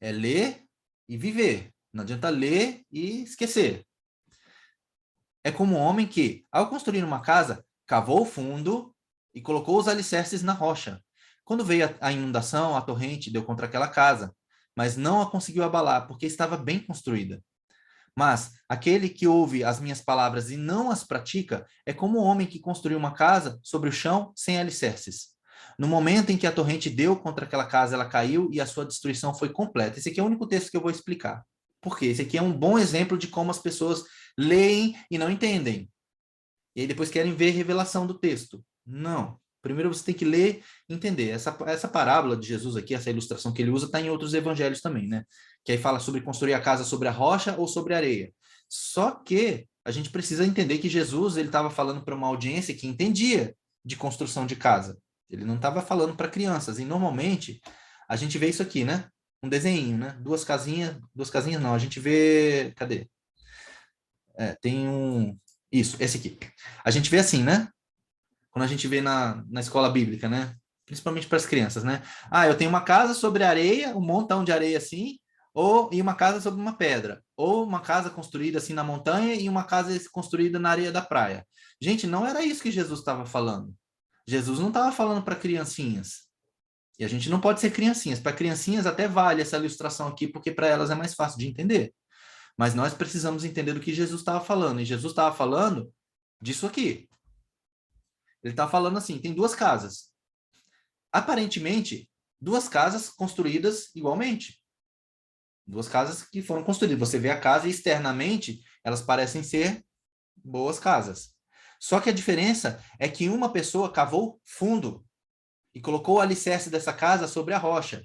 É ler e viver. Não adianta ler e esquecer. É como um homem que, ao construir uma casa, cavou o fundo e colocou os alicerces na rocha. Quando veio a inundação, a torrente deu contra aquela casa, mas não a conseguiu abalar, porque estava bem construída. Mas aquele que ouve as minhas palavras e não as pratica é como um homem que construiu uma casa sobre o chão sem alicerces. No momento em que a torrente deu contra aquela casa, ela caiu e a sua destruição foi completa. Esse aqui é o único texto que eu vou explicar. Por quê? Esse aqui é um bom exemplo de como as pessoas leem e não entendem. E aí depois querem ver revelação do texto. Não. Primeiro você tem que ler e entender. Essa parábola de Jesus aqui, essa ilustração que ele usa, está em outros evangelhos também, né? Que aí fala sobre construir a casa sobre a rocha ou sobre a areia. Só que a gente precisa entender que Jesus ele estava falando para uma audiência que entendia de construção de casa. Ele não estava falando para crianças. E normalmente a gente vê isso aqui, né? Um desenho, né? Duas casinhas não. A gente vê... Cadê? Tem um... Isso, esse aqui. A gente vê assim, né? Quando a gente vê na escola bíblica, né? Principalmente para as crianças, né? Ah, eu tenho uma casa sobre areia, um montão de areia assim, e uma casa sobre uma pedra. Ou uma casa construída assim na montanha e uma casa construída na areia da praia. Gente, não era isso que Jesus estava falando. Jesus não estava falando para criancinhas. E a gente não pode ser criancinhas. Para criancinhas até vale essa ilustração aqui, porque para elas é mais fácil de entender. Mas nós precisamos entender do que Jesus estava falando. E Jesus estava falando disso aqui. Ele está falando assim, tem duas casas. Aparentemente, duas casas construídas igualmente. Duas casas que foram construídas. Você vê a casa e externamente elas parecem ser boas casas. Só que a diferença é que uma pessoa cavou fundo e colocou o alicerce dessa casa sobre a rocha.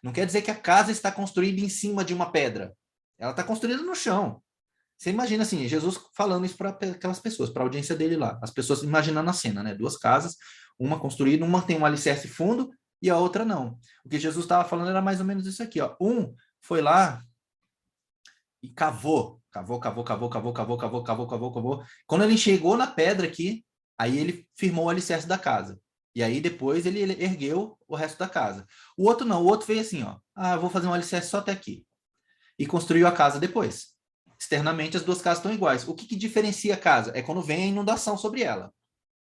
Não quer dizer que a casa está construída em cima de uma pedra. Ela está construída no chão. Você imagina assim, Jesus falando isso para aquelas pessoas, para a audiência dele lá. As pessoas imaginando a cena, né? Duas casas, uma construída, uma tem um alicerce fundo e a outra não. O que Jesus estava falando era mais ou menos isso aqui, ó. Um foi lá e cavou. Quando ele chegou na pedra aqui, aí ele firmou o alicerce da casa. E aí depois ele ergueu o resto da casa. O outro não, o outro fez assim, ó. Ah, eu vou fazer um alicerce só até aqui. E construiu a casa depois. Externamente as duas casas estão iguais. O que diferencia a casa? É quando vem a inundação sobre ela.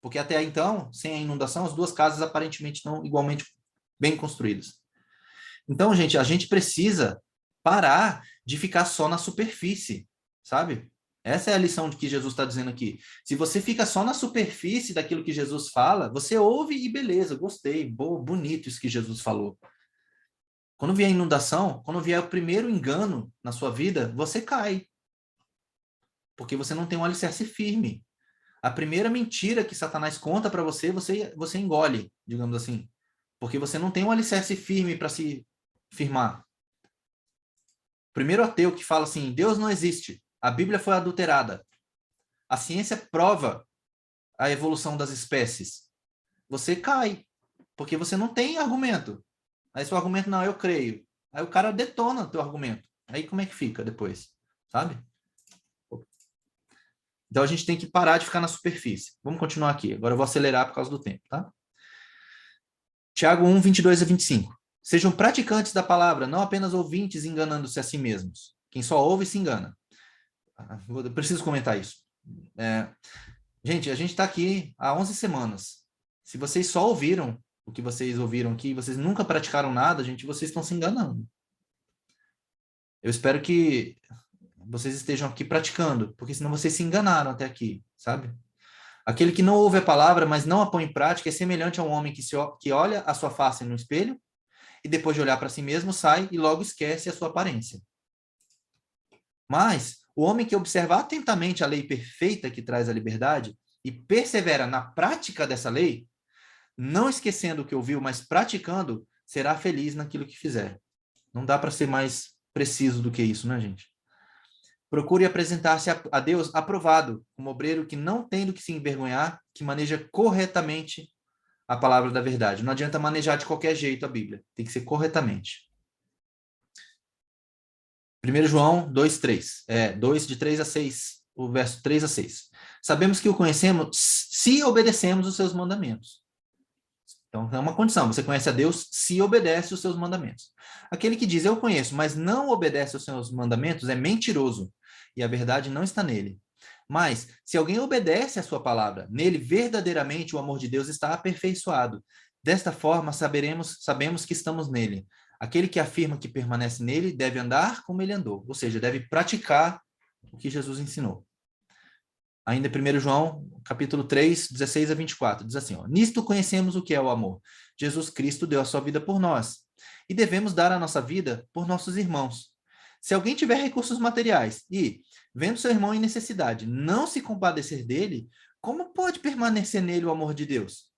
Porque até então, sem a inundação, as duas casas aparentemente estão igualmente bem construídas. Então, gente, a gente precisa parar de ficar só na superfície, sabe? Essa é a lição de que Jesus está dizendo aqui. Se você fica só na superfície daquilo que Jesus fala, você ouve e beleza, gostei, bonito isso que Jesus falou. Quando vier a inundação, quando vier o primeiro engano na sua vida, você cai. Porque você não tem um alicerce firme. A primeira mentira que Satanás conta para você, você engole, digamos assim. Porque você não tem um alicerce firme para se firmar. O primeiro ateu que fala assim, Deus não existe, a Bíblia foi adulterada. A ciência prova a evolução das espécies. Você cai, porque você não tem argumento. Aí seu argumento, não, eu creio. Aí o cara detona o teu argumento. Aí como é que fica depois? Sabe? Então a gente tem que parar de ficar na superfície. Vamos continuar aqui. Agora eu vou acelerar por causa do tempo, tá? Tiago 1, 22 a 25. Sejam praticantes da palavra, não apenas ouvintes enganando-se a si mesmos. Quem só ouve se engana. Eu preciso comentar isso. Gente, a gente está aqui há 11 semanas. Se vocês só ouviram o que vocês ouviram aqui, vocês nunca praticaram nada, gente, vocês estão se enganando. Eu espero que vocês estejam aqui praticando, porque senão vocês se enganaram até aqui, sabe? Aquele que não ouve a palavra, mas não a põe em prática, é semelhante a um homem que olha a sua face no espelho e depois de olhar para si mesmo, sai e logo esquece a sua aparência. Mas o homem que observa atentamente a lei perfeita que traz a liberdade e persevera na prática dessa lei, não esquecendo o que ouviu, mas praticando, será feliz naquilo que fizer. Não dá para ser mais preciso do que isso, né, gente? Procure apresentar-se a Deus aprovado, como obreiro que não tem do que se envergonhar, que maneja corretamente a palavra da verdade. Não adianta manejar de qualquer jeito a Bíblia, tem que ser corretamente. 1 João 2:3, 2 de 3 a 6, o verso 3 a 6. Sabemos que o conhecemos se obedecemos os seus mandamentos. Então, é uma condição, você conhece a Deus se obedece os seus mandamentos. Aquele que diz, eu conheço, mas não obedece aos seus mandamentos, é mentiroso, e a verdade não está nele. Mas, se alguém obedece a sua palavra, nele verdadeiramente o amor de Deus está aperfeiçoado. Desta forma, sabemos que estamos nele. Aquele que afirma que permanece nele deve andar como ele andou, ou seja, deve praticar o que Jesus ensinou. Ainda 1 João, capítulo 3, 16 a 24, diz assim, ó, nisto conhecemos o que é o amor. Jesus Cristo deu a sua vida por nós, e devemos dar a nossa vida por nossos irmãos. Se alguém tiver recursos materiais e, vendo seu irmão em necessidade, não se compadecer dele, como pode permanecer nele o amor de Deus?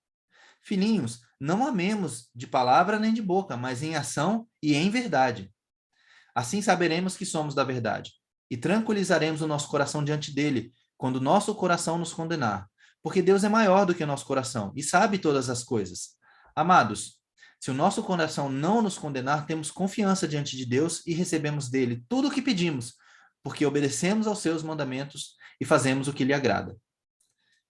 Filhinhos, não amemos de palavra nem de boca, mas em ação e em verdade. Assim saberemos que somos da verdade, e tranquilizaremos o nosso coração diante dele, quando o nosso coração nos condenar, porque Deus é maior do que o nosso coração e sabe todas as coisas. Amados, se o nosso coração não nos condenar, temos confiança diante de Deus e recebemos dele tudo o que pedimos, porque obedecemos aos seus mandamentos e fazemos o que lhe agrada.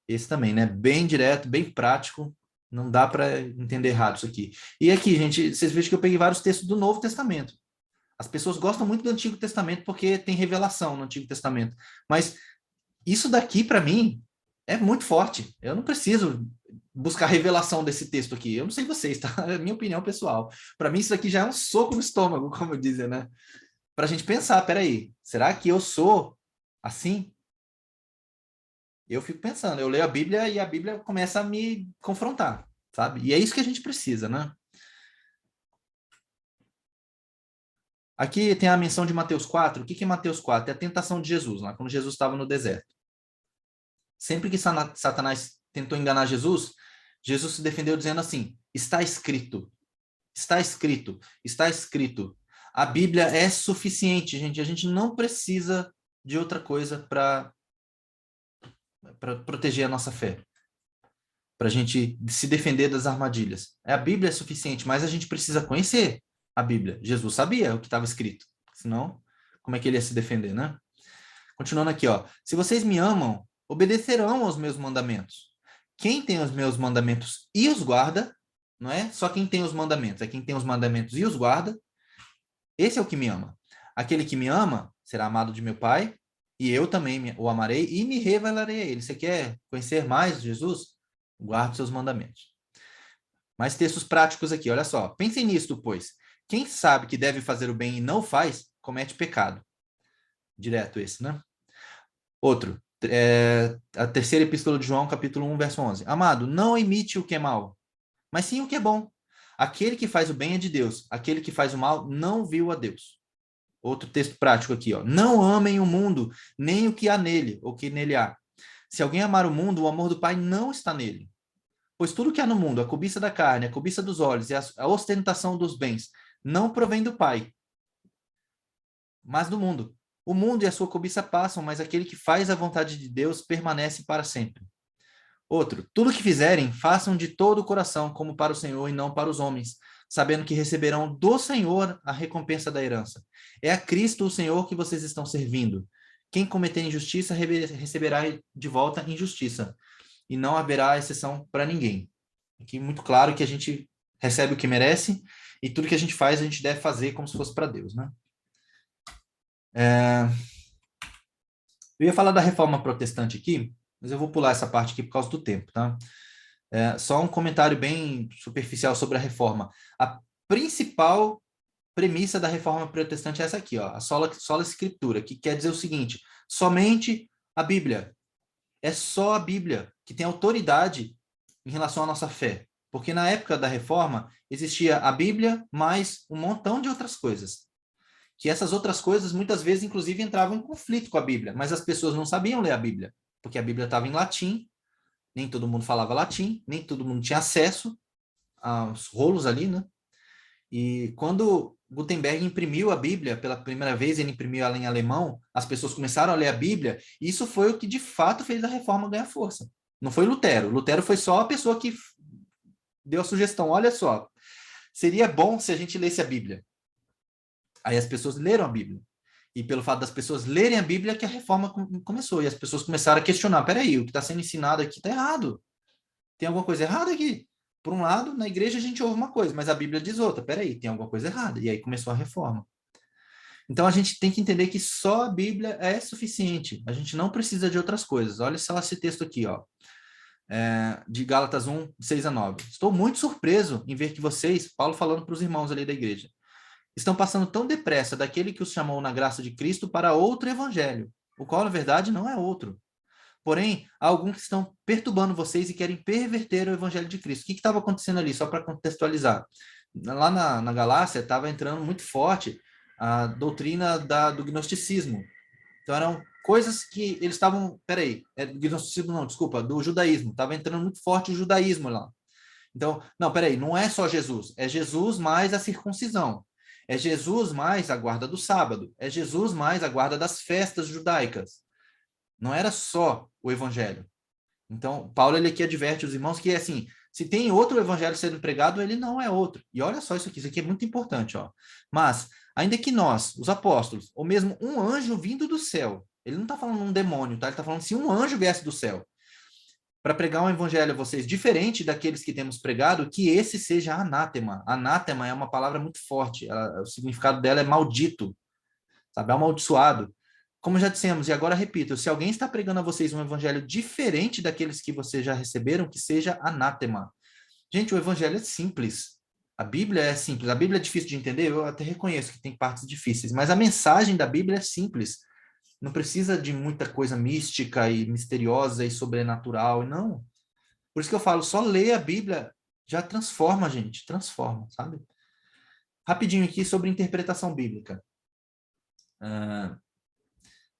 Esse também, né? Bem direto, bem prático, não dá para entender errado isso aqui. E aqui, gente, vocês vejam que eu peguei vários textos do Novo Testamento. As pessoas gostam muito do Antigo Testamento porque tem revelação no Antigo Testamento, mas isso daqui, para mim, é muito forte. Eu não preciso buscar revelação desse texto aqui. Eu não sei vocês, tá? É a minha opinião pessoal. Para mim, isso aqui já é um soco no estômago, como dizem, né? Para a gente pensar, peraí, será que eu sou assim? Eu fico pensando, eu leio a Bíblia e a Bíblia começa a me confrontar, sabe? E é isso que a gente precisa, né? Aqui tem a menção de Mateus 4. O que é Mateus 4? É a tentação de Jesus, lá, quando Jesus estava no deserto. Sempre que Satanás tentou enganar Jesus, Jesus se defendeu dizendo assim, está escrito, está escrito, está escrito. A Bíblia é suficiente, gente. A gente não precisa de outra coisa para proteger a nossa fé, para a gente se defender das armadilhas. A Bíblia é suficiente, mas a gente precisa conhecer a Bíblia. Jesus sabia o que estava escrito, senão como é que ele ia se defender, né? Continuando aqui, ó. Se vocês me amam, obedecerão aos meus mandamentos. Quem tem os meus mandamentos e os guarda, não é só quem tem os mandamentos, é quem tem os mandamentos e os guarda, esse é o que me ama. Aquele que me ama será amado de meu Pai, e eu também o amarei e me revelarei a ele. Você quer conhecer mais Jesus? Guarde seus mandamentos. Mais textos práticos aqui, olha só. Pensem nisto, pois. Quem sabe que deve fazer o bem e não faz, comete pecado. Direto esse, né? Outro, a terceira epístola de João, capítulo 1, verso 11. Amado, não imite o que é mal, mas sim o que é bom. Aquele que faz o bem é de Deus. Aquele que faz o mal não viu a Deus. Outro texto prático aqui, ó. Não amem o mundo, nem o que há nele, ou que nele há. Se alguém amar o mundo, o amor do Pai não está nele. Pois tudo que há no mundo, a cobiça da carne, a cobiça dos olhos e a ostentação dos bens, não provém do Pai, mas do mundo. O mundo e a sua cobiça passam, mas aquele que faz a vontade de Deus permanece para sempre. Outro, tudo que fizerem, façam de todo o coração, como para o Senhor e não para os homens, sabendo que receberão do Senhor a recompensa da herança. É a Cristo o Senhor que vocês estão servindo. Quem cometer injustiça receberá de volta injustiça, e não haverá exceção para ninguém. Aqui muito claro que a gente recebe o que merece, e tudo que a gente faz, a gente deve fazer como se fosse para Deus, né? Eu ia falar da reforma protestante aqui, mas eu vou pular essa parte aqui por causa do tempo, tá? Só um comentário bem superficial sobre a reforma. A principal premissa da reforma protestante é essa aqui, ó, a sola escritura, que quer dizer o seguinte, somente a Bíblia. É só a Bíblia que tem autoridade em relação à nossa fé. Porque na época da Reforma, existia a Bíblia mais um montão de outras coisas. Que essas outras coisas, muitas vezes, inclusive, entravam em conflito com a Bíblia. Mas as pessoas não sabiam ler a Bíblia. Porque a Bíblia estava em latim, nem todo mundo falava latim, nem todo mundo tinha acesso aos rolos ali, né? E quando Gutenberg imprimiu a Bíblia pela primeira vez, ele imprimiu ela em alemão, as pessoas começaram a ler a Bíblia, e isso foi o que de fato fez a reforma ganhar força. Não foi Lutero. Lutero foi só a pessoa que deu a sugestão, olha só, seria bom se a gente lesse a Bíblia. Aí as pessoas leram a Bíblia. E pelo fato das pessoas lerem a Bíblia que a reforma começou. E as pessoas começaram a questionar, peraí, o que está sendo ensinado aqui está errado. Tem alguma coisa errada aqui? Por um lado, na igreja a gente ouve uma coisa, mas a Bíblia diz outra. Peraí, tem alguma coisa errada. E aí começou a reforma. Então a gente tem que entender que só a Bíblia é suficiente. A gente não precisa de outras coisas. Olha só esse texto aqui, ó. De Gálatas 1, 6 a 9. Estou muito surpreso em ver que vocês, Paulo falando para os irmãos ali da igreja, estão passando tão depressa daquele que os chamou na graça de Cristo para outro evangelho, o qual, na verdade, não é outro. Porém, há alguns que estão perturbando vocês e querem perverter o evangelho de Cristo. O que estava acontecendo ali, só para contextualizar? Lá na Galácia estava entrando muito forte a doutrina do gnosticismo. Então, eram coisas que eles estavam... Peraí, gnosticismo não, desculpa, do judaísmo. Estava entrando muito forte o judaísmo lá. Então, não, peraí, não é só Jesus. É Jesus mais a circuncisão. É Jesus mais a guarda do sábado. É Jesus mais a guarda das festas judaicas. Não era só o evangelho. Então, Paulo ele aqui adverte os irmãos que, assim, se tem outro evangelho sendo pregado, ele não é outro. E olha só isso aqui é muito importante, ó. Mas, ainda que nós, os apóstolos, ou mesmo um anjo vindo do céu, ele não está falando um demônio, tá? Ele está falando se um anjo viesse do céu para pregar um evangelho a vocês diferente daqueles que temos pregado, que esse seja anátema. Anátema é uma palavra muito forte, o significado dela é maldito, sabe? Amaldiçoado. Como já dissemos, e agora repito, se alguém está pregando a vocês um evangelho diferente daqueles que vocês já receberam, que seja anátema. Gente, o evangelho é simples. A Bíblia é simples. A Bíblia é difícil de entender, eu até reconheço que tem partes difíceis, mas a mensagem da Bíblia é simples. Não precisa de muita coisa mística e misteriosa e sobrenatural, não. Por isso que eu falo, só ler a Bíblia já transforma a gente, transforma, sabe? Rapidinho aqui sobre interpretação bíblica.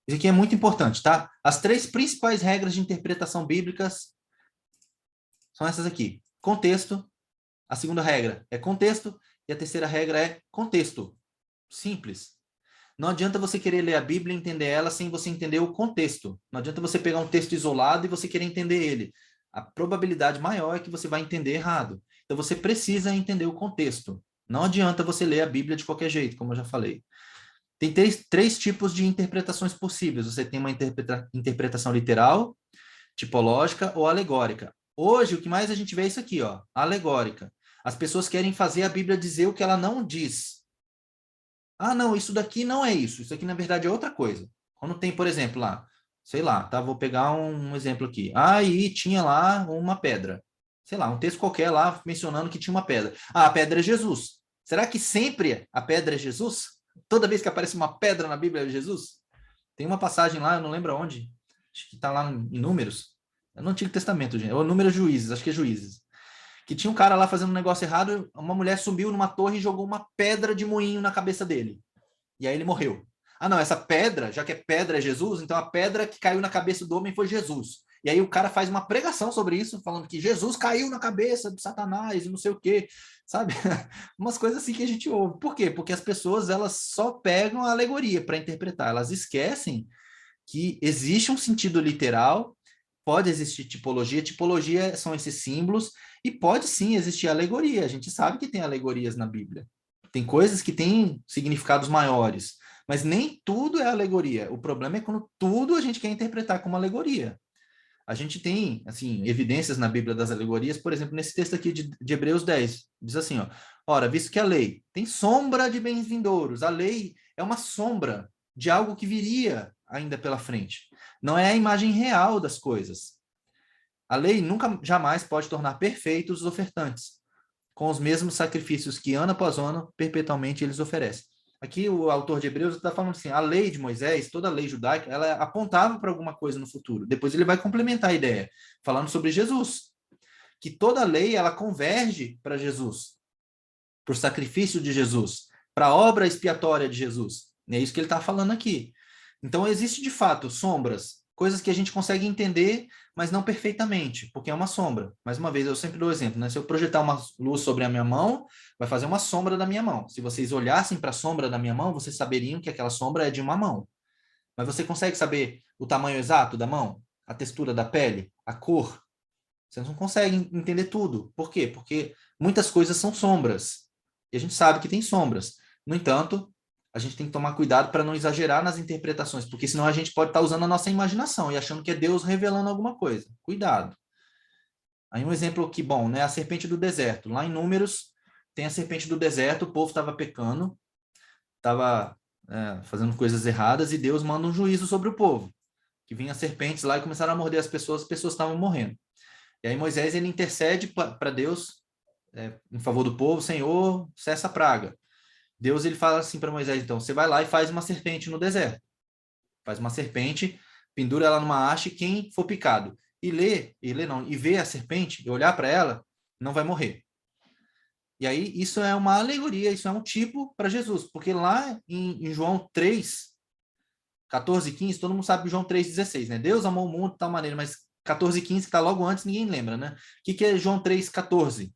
Isso aqui é muito importante, tá? As 3 principais regras de interpretação bíblicas são essas aqui. Contexto, a segunda regra é contexto, e a terceira regra é contexto. Simples. Não adianta você querer ler a Bíblia e entender ela sem você entender o contexto. Não adianta você pegar um texto isolado e você querer entender ele. A probabilidade maior é que você vai entender errado. Então você precisa entender o contexto. Não adianta você ler a Bíblia de qualquer jeito, como eu já falei. Tem 3 tipos de interpretações possíveis. Você tem uma interpretação literal, tipológica ou alegórica. Hoje, o que mais a gente vê é isso aqui, ó, alegórica. As pessoas querem fazer a Bíblia dizer o que ela não diz. Ah, não, isso daqui não é isso. Isso aqui, na verdade, é outra coisa. Quando tem, por exemplo, lá, sei lá, tá? Vou pegar um exemplo aqui. Aí tinha lá uma pedra. Sei lá, um texto qualquer lá mencionando que tinha uma pedra. Ah, a pedra é Jesus. Será que sempre a pedra é Jesus? Toda vez que aparece uma pedra na Bíblia é Jesus? Tem uma passagem lá, eu não lembro onde. Acho que está lá em Números. É no Antigo Testamento, gente. Ou Números Juízes, acho que é Juízes. Que tinha um cara lá fazendo um negócio errado, uma mulher subiu numa torre e jogou uma pedra de moinho na cabeça dele. E aí ele morreu. Ah, não, essa pedra, já que é pedra é Jesus, então a pedra que caiu na cabeça do homem foi Jesus. E aí o cara faz uma pregação sobre isso, falando que Jesus caiu na cabeça de Satanás e não sei o quê, sabe? Umas coisas assim que a gente ouve. Por quê? Porque as pessoas, elas só pegam a alegoria para interpretar. Elas esquecem que existe um sentido literal, pode existir tipologia. Tipologia são esses símbolos e pode sim existir alegoria. A gente sabe que tem alegorias na Bíblia. Tem coisas que têm significados maiores, mas nem tudo é alegoria. O problema é quando tudo a gente quer interpretar como alegoria. A gente tem, assim, evidências na Bíblia das alegorias, por exemplo, nesse texto aqui de Hebreus 10, diz assim, ó, ora, visto que a lei tem sombra de bens vindouros, a lei é uma sombra de algo que viria ainda pela frente. Não é a imagem real das coisas. A lei nunca, jamais pode tornar perfeitos os ofertantes, com os mesmos sacrifícios que ano após ano, perpetualmente, eles oferecem. Aqui o autor de Hebreus está falando assim, a lei de Moisés, toda a lei judaica, ela apontava para alguma coisa no futuro. Depois ele vai complementar a ideia, falando sobre Jesus, que toda a lei ela converge para Jesus, para o sacrifício de Jesus, para a obra expiatória de Jesus. É isso que ele está falando aqui. Então, existe de fato sombras, coisas que a gente consegue entender, mas não perfeitamente, porque é uma sombra. Mais uma vez, eu sempre dou o exemplo, né? Se eu projetar uma luz sobre a minha mão, vai fazer uma sombra da minha mão. Se vocês olhassem para a sombra da minha mão, vocês saberiam que aquela sombra é de uma mão. Mas você consegue saber o tamanho exato da mão? A textura da pele? A cor? Vocês não conseguem entender tudo. Por quê? Porque muitas coisas são sombras. E a gente sabe que tem sombras. No entanto, a gente tem que tomar cuidado para não exagerar nas interpretações, porque senão a gente pode estar usando a nossa imaginação e achando que é Deus revelando alguma coisa. Cuidado. Aí um exemplo aqui bom, né? A serpente do deserto. Lá em Números, tem a serpente do deserto, o povo estava pecando, estava fazendo coisas erradas, e Deus manda um juízo sobre o povo. Que vinha serpentes lá e começaram a morder as pessoas estavam morrendo. E aí Moisés, ele intercede para Deus, em favor do povo, Senhor, cessa a praga. Deus, ele fala assim para Moisés, então, você vai lá e faz uma serpente no deserto. Faz uma serpente, pendura ela numa haste, quem for picado e vê a serpente, e olhar para ela, não vai morrer. E aí, isso é uma alegoria, isso é um tipo para Jesus, porque lá em João 3, 14 e 15, todo mundo sabe que João 3,16, né? Deus amou o mundo de tal maneira, mas 14 e 15, que está logo antes, ninguém lembra, né? O que é João 3,14?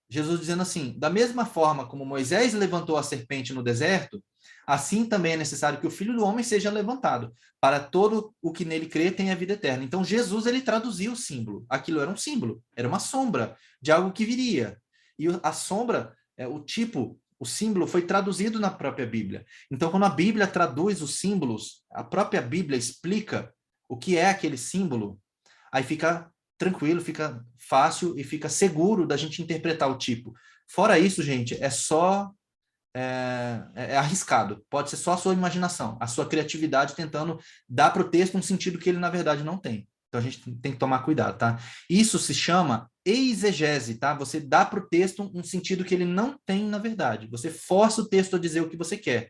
Jesus dizendo assim, da mesma forma como Moisés levantou a serpente no deserto, assim também é necessário que o Filho do Homem seja levantado, para todo o que nele crê tenha vida eterna. Então Jesus, ele traduziu o símbolo. Aquilo era um símbolo, era uma sombra de algo que viria. E a sombra, o tipo, o símbolo foi traduzido na própria Bíblia. Então quando a Bíblia traduz os símbolos, a própria Bíblia explica o que é aquele símbolo, aí fica tranquilo, fica fácil e fica seguro da gente interpretar o tipo. Fora isso, gente, é arriscado. Pode ser só a sua imaginação, a sua criatividade tentando dar para o texto um sentido que ele, na verdade, não tem. Então, a gente tem que tomar cuidado, tá? Isso se chama exegese, tá? Você dá para o texto um sentido que ele não tem, na verdade. Você força o texto a dizer o que você quer.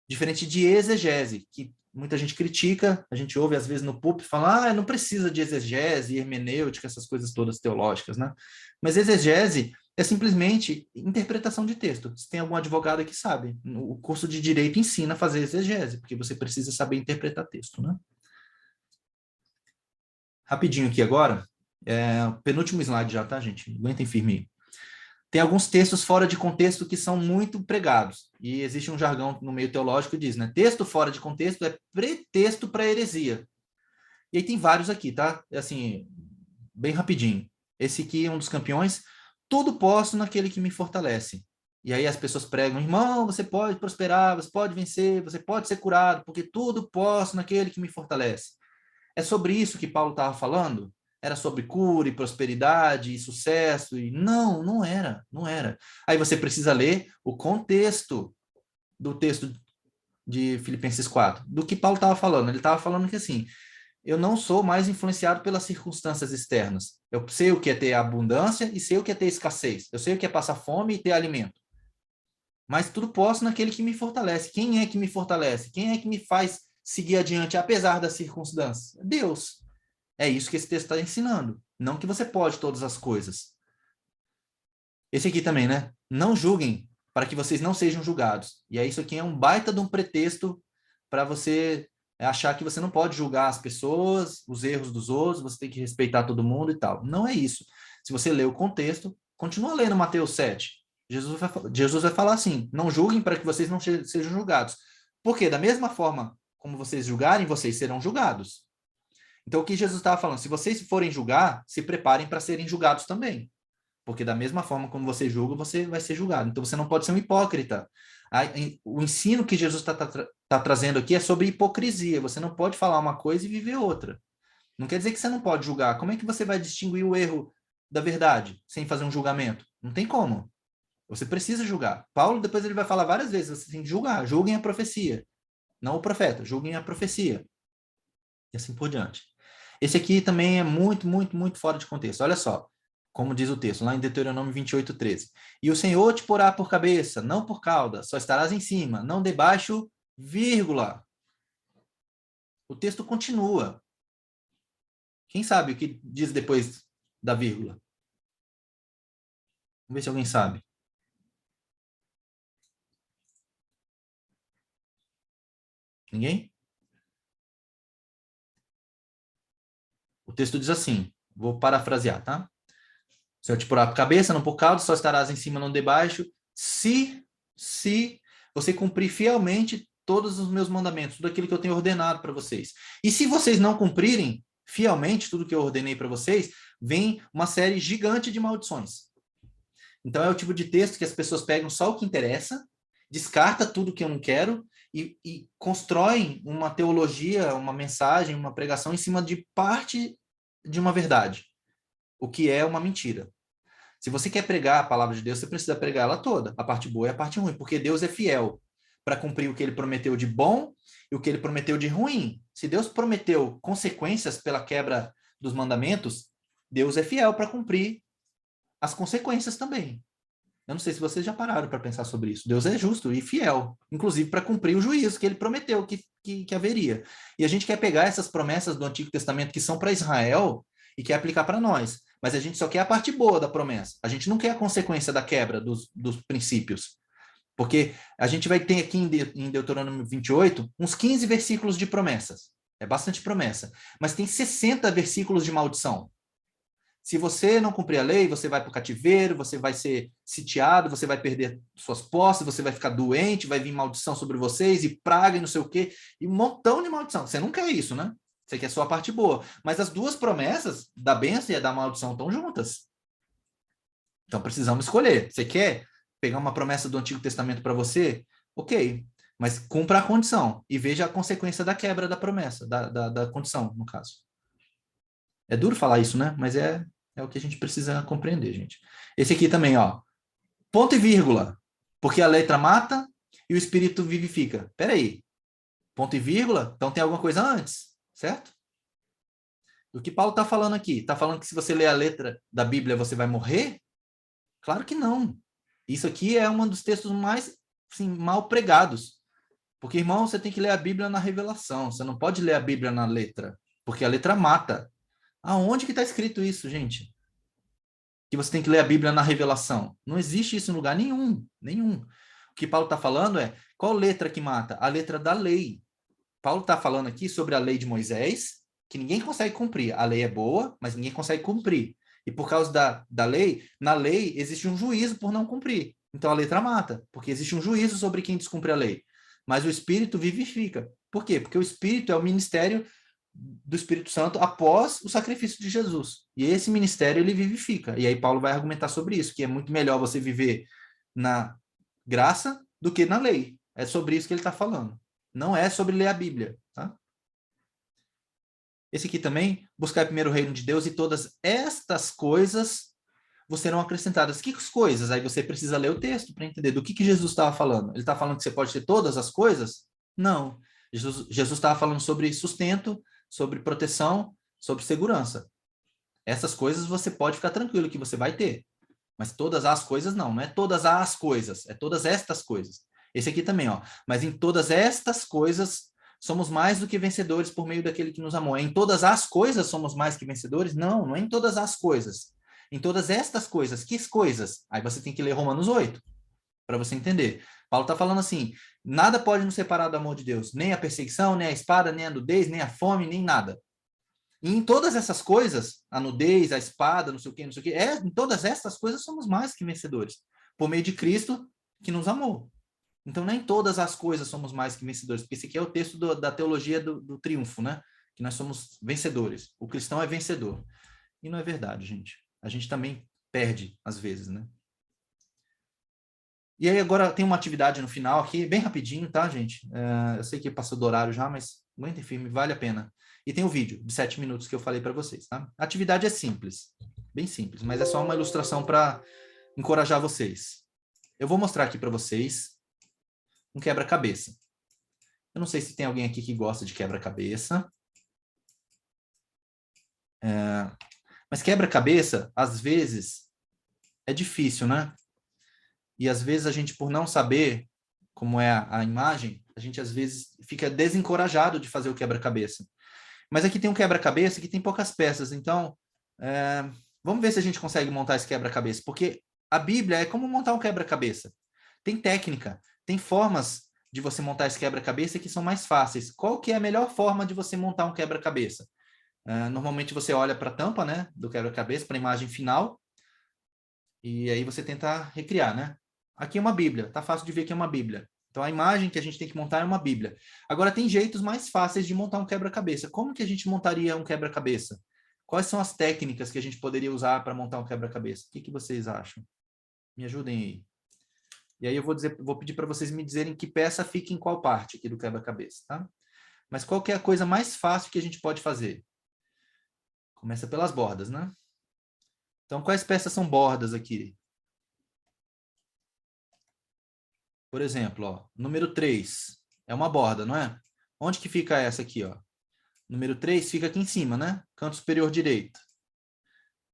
Diferente de exegese, que muita gente critica, a gente ouve às vezes no púlpito falar, não precisa de exegese, hermenêutica, essas coisas todas teológicas, né? Mas exegese é simplesmente interpretação de texto. Se tem algum advogado que sabe, o curso de direito ensina a fazer exegese, porque você precisa saber interpretar texto, né? Rapidinho aqui agora, penúltimo slide já, tá, gente? Aguentem firme aí. Tem alguns textos fora de contexto que são muito pregados. E existe um jargão no meio teológico que diz, né? Texto fora de contexto é pretexto para heresia. E aí tem vários aqui, tá? Assim, bem rapidinho. Esse aqui é um dos campeões. Tudo posso naquele que me fortalece. E aí as pessoas pregam, irmão, você pode prosperar, você pode vencer, você pode ser curado, porque tudo posso naquele que me fortalece. É sobre isso que Paulo estava falando? Era sobre cura e prosperidade e sucesso? E não era, não era. Aí você precisa ler o contexto do texto de Filipenses 4, do que Paulo estava falando. Ele estava falando que assim, eu não sou mais influenciado pelas circunstâncias externas. Eu sei o que é ter abundância e sei o que é ter escassez. Eu sei o que é passar fome e ter alimento. Mas tudo posso naquele que me fortalece. Quem é que me fortalece? Quem é que me faz seguir adiante, apesar das circunstâncias? Deus. É isso que esse texto está ensinando. Não que você pode todas as coisas. Esse aqui também, né? Não julguem para que vocês não sejam julgados. E aí isso aqui é um baita de um pretexto para você achar que você não pode julgar as pessoas, os erros dos outros, você tem que respeitar todo mundo e tal. Não é isso. Se você ler o contexto, continua lendo Mateus 7. Jesus vai falar assim, não julguem para que vocês não sejam julgados. Porque da mesma forma como vocês julgarem, vocês serão julgados. Então, o que Jesus estava falando? Se vocês forem julgar, se preparem para serem julgados também. Porque da mesma forma como você julga, você vai ser julgado. Então, você não pode ser um hipócrita. O ensino que Jesus está trazendo aqui é sobre hipocrisia. Você não pode falar uma coisa e viver outra. Não quer dizer que você não pode julgar. Como é que você vai distinguir o erro da verdade sem fazer um julgamento? Não tem como. Você precisa julgar. Paulo, depois ele vai falar várias vezes, você tem que julgar. Julguem a profecia. Não o profeta, julguem a profecia. E assim por diante. Esse aqui também é muito, muito, muito fora de contexto. Olha só. como diz o texto, lá em Deuteronômio 28:13. E o Senhor te porá por cabeça, não por cauda, só estarás em cima, não debaixo, vírgula. O texto continua. Quem sabe o que diz depois da vírgula? Vamos ver se alguém sabe. Ninguém? O texto diz assim, vou parafrasear, tá? O Senhor te porá por cabeça, não por cauda, só estarás em cima, não debaixo, se você cumprir fielmente todos os meus mandamentos, tudo aquilo que eu tenho ordenado para vocês. E se vocês não cumprirem fielmente tudo que eu ordenei para vocês, vem uma série gigante de maldições. Então é o tipo de texto que as pessoas pegam só o que interessa, descarta tudo que eu não quero e constroem uma teologia, uma mensagem, uma pregação em cima de parte de uma verdade, o que é uma mentira. Se você quer pregar a palavra de Deus, você precisa pregar ela toda, a parte boa e a parte ruim, porque Deus é fiel para cumprir o que ele prometeu de bom e o que ele prometeu de ruim. Se Deus prometeu consequências pela quebra dos mandamentos, Deus é fiel para cumprir as consequências também. Eu não sei se vocês já pararam para pensar sobre isso. Deus é justo e fiel, inclusive para cumprir o juízo que ele prometeu que haveria. E a gente quer pegar essas promessas do Antigo Testamento que são para Israel e quer aplicar para nós. Mas a gente só quer a parte boa da promessa. A gente não quer a consequência da quebra dos princípios. Porque a gente vai ter aqui em Deuteronômio 28 uns 15 versículos de promessas. É bastante promessa. Mas tem 60 versículos de maldição. Se você não cumprir a lei, você vai para o cativeiro, você vai ser sitiado, você vai perder suas posses, você vai ficar doente, vai vir maldição sobre vocês, e praga e não sei o quê, e um montão de maldição. Você não quer isso, né? Você quer só a parte boa. Mas as duas promessas, da bênção e a da maldição, estão juntas. Então precisamos escolher. Você quer pegar uma promessa do Antigo Testamento para você? Ok. Mas cumpra a condição e veja a consequência da quebra da promessa, da condição, no caso. É duro falar isso, né? Mas é o que a gente precisa compreender, gente. Esse aqui também, ó. Ponto e vírgula. Porque a letra mata e o espírito vivifica. Peraí. Ponto e vírgula? Então tem alguma coisa antes, certo? Do que Paulo está falando aqui? Está falando que se você ler a letra da Bíblia você vai morrer? Claro que não. Isso aqui é um dos textos mais assim, mal pregados. Porque, irmão, você tem que ler a Bíblia na revelação. Você não pode ler a Bíblia na letra. Porque a letra mata. Aonde que está escrito isso, gente? Que você tem que ler a Bíblia na revelação. Não existe isso em lugar nenhum. Nenhum. O que Paulo está falando é, qual letra que mata? A letra da lei. Paulo está falando aqui sobre a lei de Moisés, que ninguém consegue cumprir. A lei é boa, mas ninguém consegue cumprir. E por causa da lei, na lei existe um juízo por não cumprir. Então a letra mata, porque existe um juízo sobre quem descumpre a lei. Mas o Espírito vivifica. Por quê? Porque o Espírito é o ministério do Espírito Santo após o sacrifício de Jesus. E esse ministério ele vivifica. E aí Paulo vai argumentar sobre isso, que é muito melhor você viver na graça do que na lei. É sobre isso que ele está falando. Não é sobre ler a Bíblia, tá? Esse aqui também, buscar primeiro o reino de Deus e todas estas coisas vos serão acrescentadas. Que coisas? Aí você precisa ler o texto para entender do que Jesus estava falando. Ele está falando que você pode ter todas as coisas? Não. Jesus estava falando sobre sustento, sobre proteção, sobre segurança. Essas coisas você pode ficar tranquilo que você vai ter. Mas todas as coisas não. Não é todas as coisas. É todas estas coisas. Esse aqui também, ó. Mas em todas estas coisas somos mais do que vencedores por meio daquele que nos amou. Em todas as coisas somos mais que vencedores? Não, não é em todas as coisas. Em todas estas coisas. Que coisas? Aí você tem que ler Romanos 8 para você entender. Paulo está falando assim, nada pode nos separar do amor de Deus. Nem a perseguição, nem a espada, nem a nudez, nem a fome, nem nada. E em todas essas coisas, a nudez, a espada, não sei o quê, em todas essas coisas somos mais que vencedores. Por meio de Cristo que nos amou. Então, nem todas as coisas somos mais que vencedores, porque esse aqui é o texto da teologia do triunfo, né? Que nós somos vencedores. O cristão é vencedor. E não é verdade, gente. A gente também perde, às vezes, né? E aí, agora tem uma atividade no final aqui, bem rapidinho, tá, gente? Eu sei que passou do horário já, mas aguentem firme, vale a pena. E tem o vídeo de 7 minutos que eu falei para vocês, tá? A atividade é simples, bem simples, mas é só uma ilustração para encorajar vocês. Eu vou mostrar aqui para vocês um quebra-cabeça. Eu não sei se tem alguém aqui que gosta de quebra-cabeça. Mas quebra-cabeça, às vezes, é difícil, né? E às vezes a gente, por não saber como é a imagem, a gente às vezes fica desencorajado de fazer o quebra-cabeça. Mas aqui tem um quebra-cabeça que tem poucas peças, então vamos ver se a gente consegue montar esse quebra-cabeça, porque a Bíblia é como montar um quebra-cabeça. Tem técnica, tem formas de você montar esse quebra-cabeça que são mais fáceis. Qual que é a melhor forma de você montar um quebra-cabeça? Normalmente você olha para a tampa, né, do quebra-cabeça, para a imagem final, e aí você tenta recriar, né? Aqui é uma Bíblia, tá fácil de ver que é uma Bíblia. Então a imagem que a gente tem que montar é uma Bíblia. Agora tem jeitos mais fáceis de montar um quebra-cabeça. Como que a gente montaria um quebra-cabeça? Quais são as técnicas que a gente poderia usar para montar um quebra-cabeça? O que vocês acham? Me ajudem aí. E aí eu vou pedir para vocês me dizerem que peça fica em qual parte aqui do quebra-cabeça, tá? Mas qual que é a coisa mais fácil que a gente pode fazer? Começa pelas bordas, né? Então, quais peças são bordas aqui? Por exemplo, ó, número 3 é uma borda, não é? Onde que fica essa aqui, ó? Número 3 fica aqui em cima, né? Canto superior direito.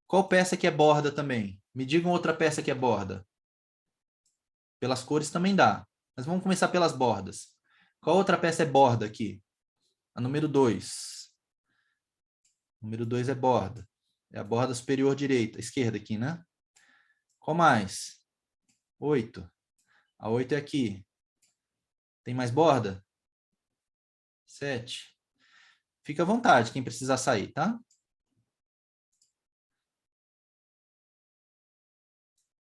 Qual peça que é borda também? Me digam outra peça que é borda. Pelas cores também dá. Mas vamos começar pelas bordas. Qual outra peça é borda aqui? A número 2. Número 2 é borda. É a borda superior direita, esquerda aqui, né? Qual mais? 8. A 8 é aqui. Tem mais borda? 7. Fica à vontade, quem precisar sair, tá?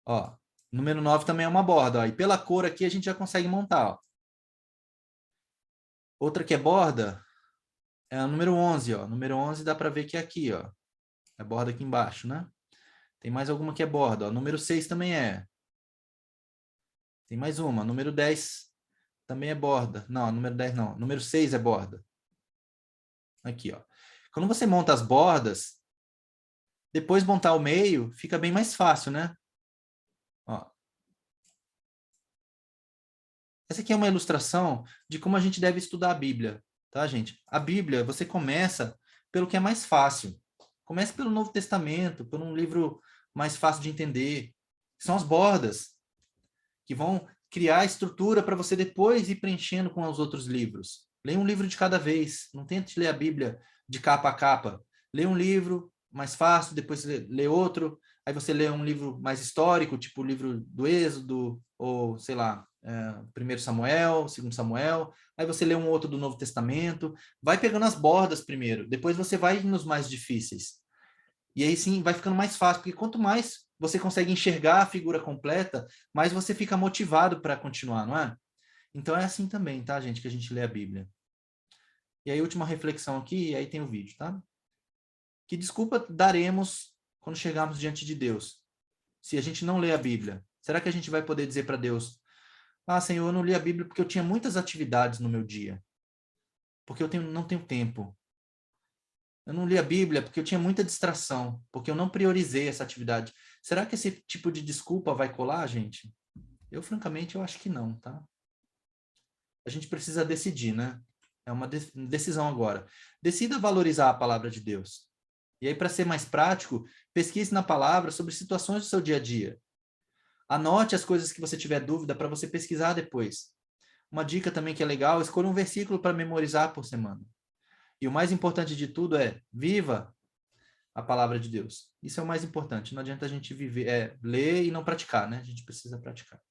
Ó, número 9 também é uma borda, ó. E pela cor aqui a gente já consegue montar, ó. Outra que é borda é a número 11, ó. Número 11 dá para ver que é aqui, ó. É borda aqui embaixo, né? Tem mais alguma que é borda, ó. Número 6 também é. Tem mais uma. Número 10 também é borda. Não, número 10 não. Número 6 é borda. Aqui, ó. Quando você monta as bordas, depois montar o meio, fica bem mais fácil, né? Ó. Essa aqui é uma ilustração de como a gente deve estudar a Bíblia, tá, gente? A Bíblia, você começa pelo que é mais fácil. Comece pelo Novo Testamento, por um livro mais fácil de entender. São as bordas que vão criar a estrutura para você depois ir preenchendo com os outros livros. Leia um livro de cada vez. Não tente ler a Bíblia de capa a capa. Leia um livro mais fácil, depois lê outro. Aí você lê um livro mais histórico, tipo o livro do Êxodo, ou, sei lá, 1 Samuel, 2 Samuel. Aí você lê um outro do Novo Testamento. Vai pegando as bordas primeiro. Depois você vai nos mais difíceis. E aí sim, vai ficando mais fácil, porque quanto mais você consegue enxergar a figura completa, mais você fica motivado para continuar, não é? Então é assim também, tá, gente, que a gente lê a Bíblia. E aí, última reflexão aqui, e aí tem o vídeo, tá? Que desculpa daremos quando chegarmos diante de Deus, se a gente não lê a Bíblia? Será que a gente vai poder dizer para Deus, ah, Senhor, eu não li a Bíblia porque eu tinha muitas atividades no meu dia, porque eu não tenho tempo. Eu não li a Bíblia porque eu tinha muita distração, porque eu não priorizei essa atividade. Será que esse tipo de desculpa vai colar, gente? Eu, francamente, eu acho que não, tá? A gente precisa decidir, né? É uma decisão agora. Decida valorizar a palavra de Deus. E aí, para ser mais prático, pesquise na palavra sobre situações do seu dia a dia. Anote as coisas que você tiver dúvida para você pesquisar depois. Uma dica também que é legal, escolha um versículo para memorizar por semana. E o mais importante de tudo é, viva a palavra de Deus. Isso é o mais importante. Não adianta a gente ler e não praticar, né? A gente precisa praticar.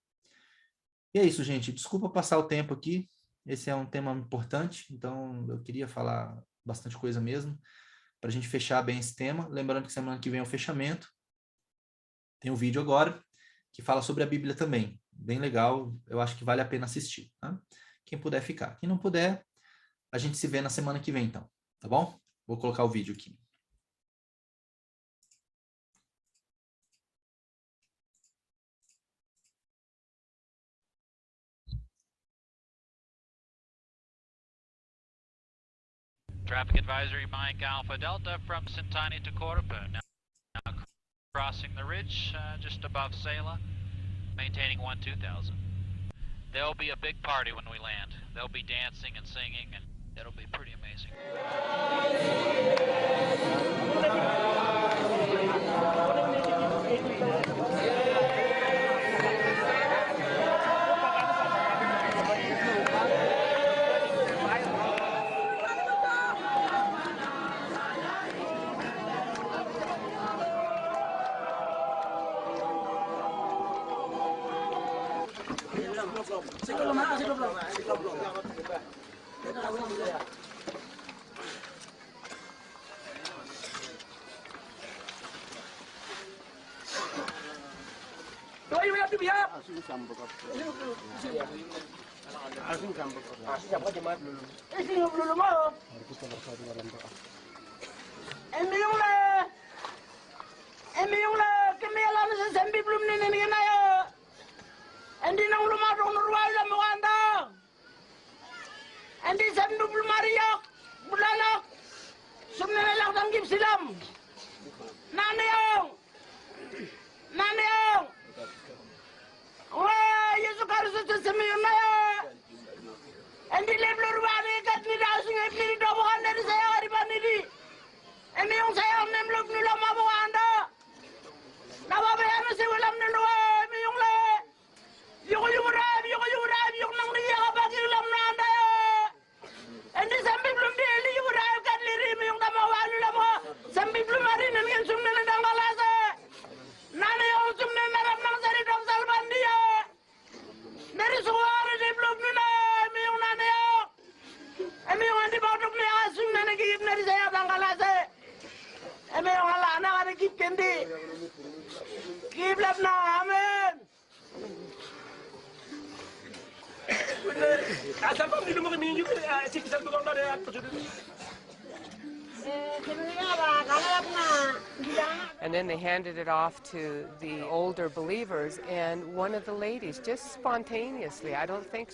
E é isso, gente. Desculpa passar o tempo aqui. Esse é um tema importante, então eu queria falar bastante coisa mesmo, para a gente fechar bem esse tema. Lembrando que semana que vem é o fechamento. Tem um vídeo agora que fala sobre a Bíblia também. Bem legal, eu acho que vale a pena assistir. Tá? Quem puder ficar. Quem não puder, a gente se vê na semana que vem, então. Tá bom? Vou colocar o vídeo aqui. Traffic advisory, Mike Alpha Delta from Sintani to Cordoba. Now crossing the ridge just above Sela, maintaining 1-2000. There'll be a big party when we land. They'll be dancing and singing, and it'll be pretty amazing. And then they handed it off to the older believers, and one of the ladies, just spontaneously, I don't think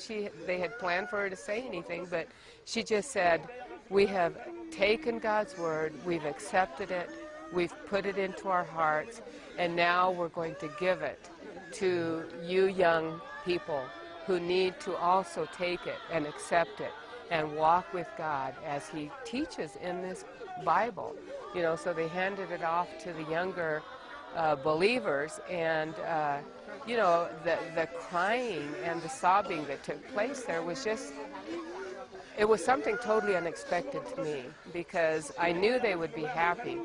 they had planned for her to say anything, but she just said, "We have taken God's word, we've accepted it, we've put it into our hearts, and now we're going to give it to you young people who need to also take it and accept it and walk with God as He teaches in this Bible." You know, so they handed it off to the younger believers, and you know, the crying and the sobbing that took place there was just, it was something totally unexpected to me, because I knew they would be happy,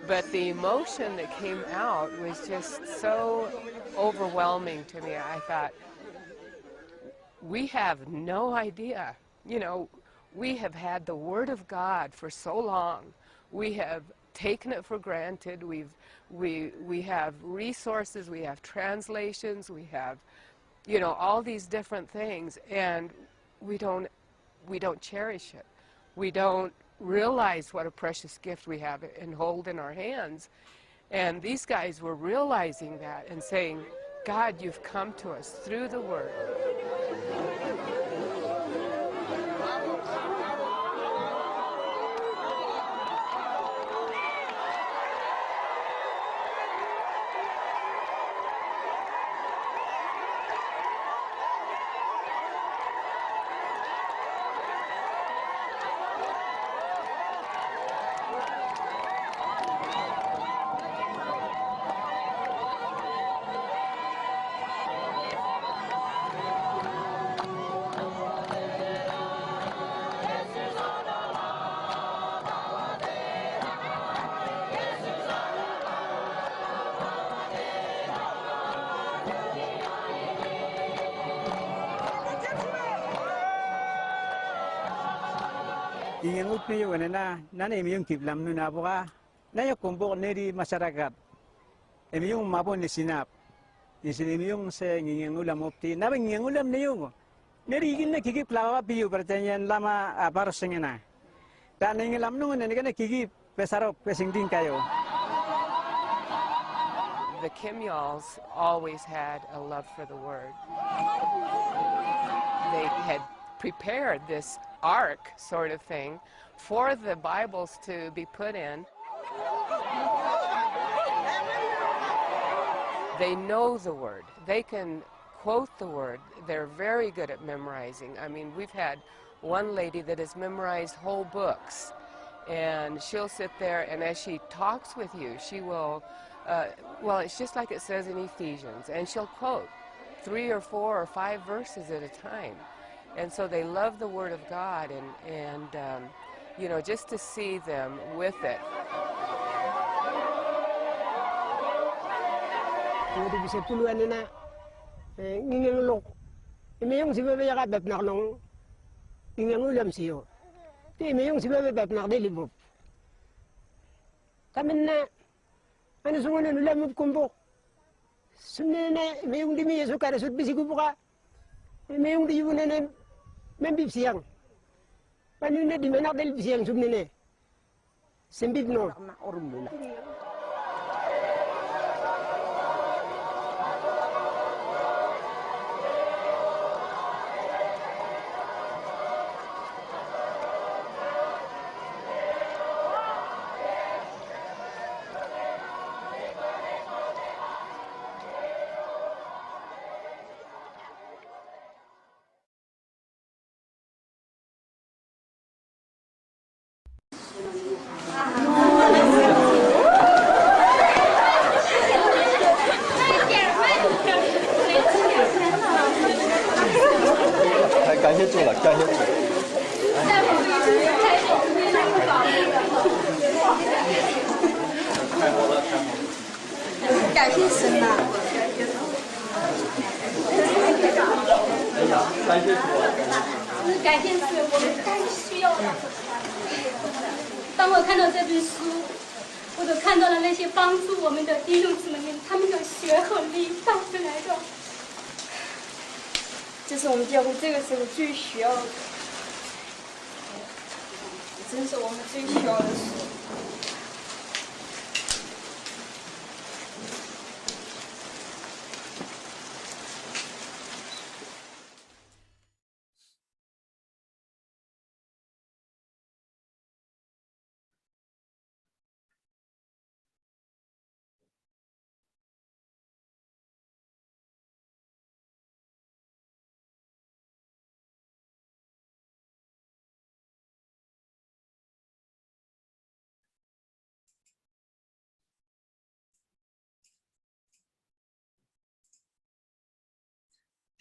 but the emotion that came out was just so overwhelming to me. I thought, we have no idea. You know, we have had the Word of God for so long. We have taken it for granted. We have resources, we have translations, we have, you know, all these different things, and we don't cherish it. We don't realize what a precious gift we have and hold in our hands. And these guys were realizing that and saying, "God, you've come to us through the Word." Ingin utni yung na imiyong kiblam nuna buka na yung kumbok neri masyarakat imiyong mapon ni sinap imiyong sa ingin ulam opti na ingin ulam na yung neri igin na kikip lawa piyo pertanyaan lama paros na dan ingin lam nung na kikip pesarok pesingding kayo. The Kimyals always had a love for the Word. They had prepared this ark sort of thing for the Bibles to be put in. They know the Word. They can quote the Word. They're very good at memorizing. I mean, we've had one lady that has memorized whole books, and she'll sit there, and as she talks with you, she will, well, it's just like it says in Ephesians, and she'll quote 3 or 4 or 5 verses at a time. And so they love the Word of God, and you know, just to see them with it. Imiyong si bebe yaka bep nak nong tingeng ulam siyo. Ti imiyong si bebe bep nak delibop. Kamin na ano sungunan ulam kumbok. Sunne na imiyong di miya sukara sut bisi kubuka. Imiyong di yuna na membib siyang. Paano na di manak delib siyang sumne na. Sembib no.感谢神呐！感谢主，我们太需要了。当我看到这本书，我都看到了那些帮助我们的弟兄姊妹们，他们的血和力带回来的。这是我们教会这个时候最需要的，真是我们最需要的书。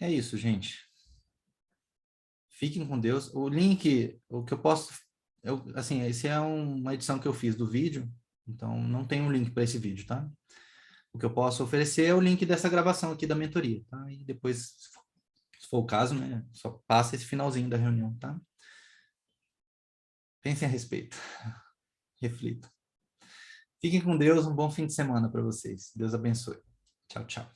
É isso, gente. Fiquem com Deus. O link, o que eu posso... assim, esse é uma edição que eu fiz do vídeo, então não tem um link para esse vídeo, tá? O que eu posso oferecer é o link dessa gravação aqui da mentoria, tá? E depois, se for o caso, né, só passa esse finalzinho da reunião, tá? Pensem a respeito. Reflitam. Fiquem com Deus, um bom fim de semana para vocês. Deus abençoe. Tchau, tchau.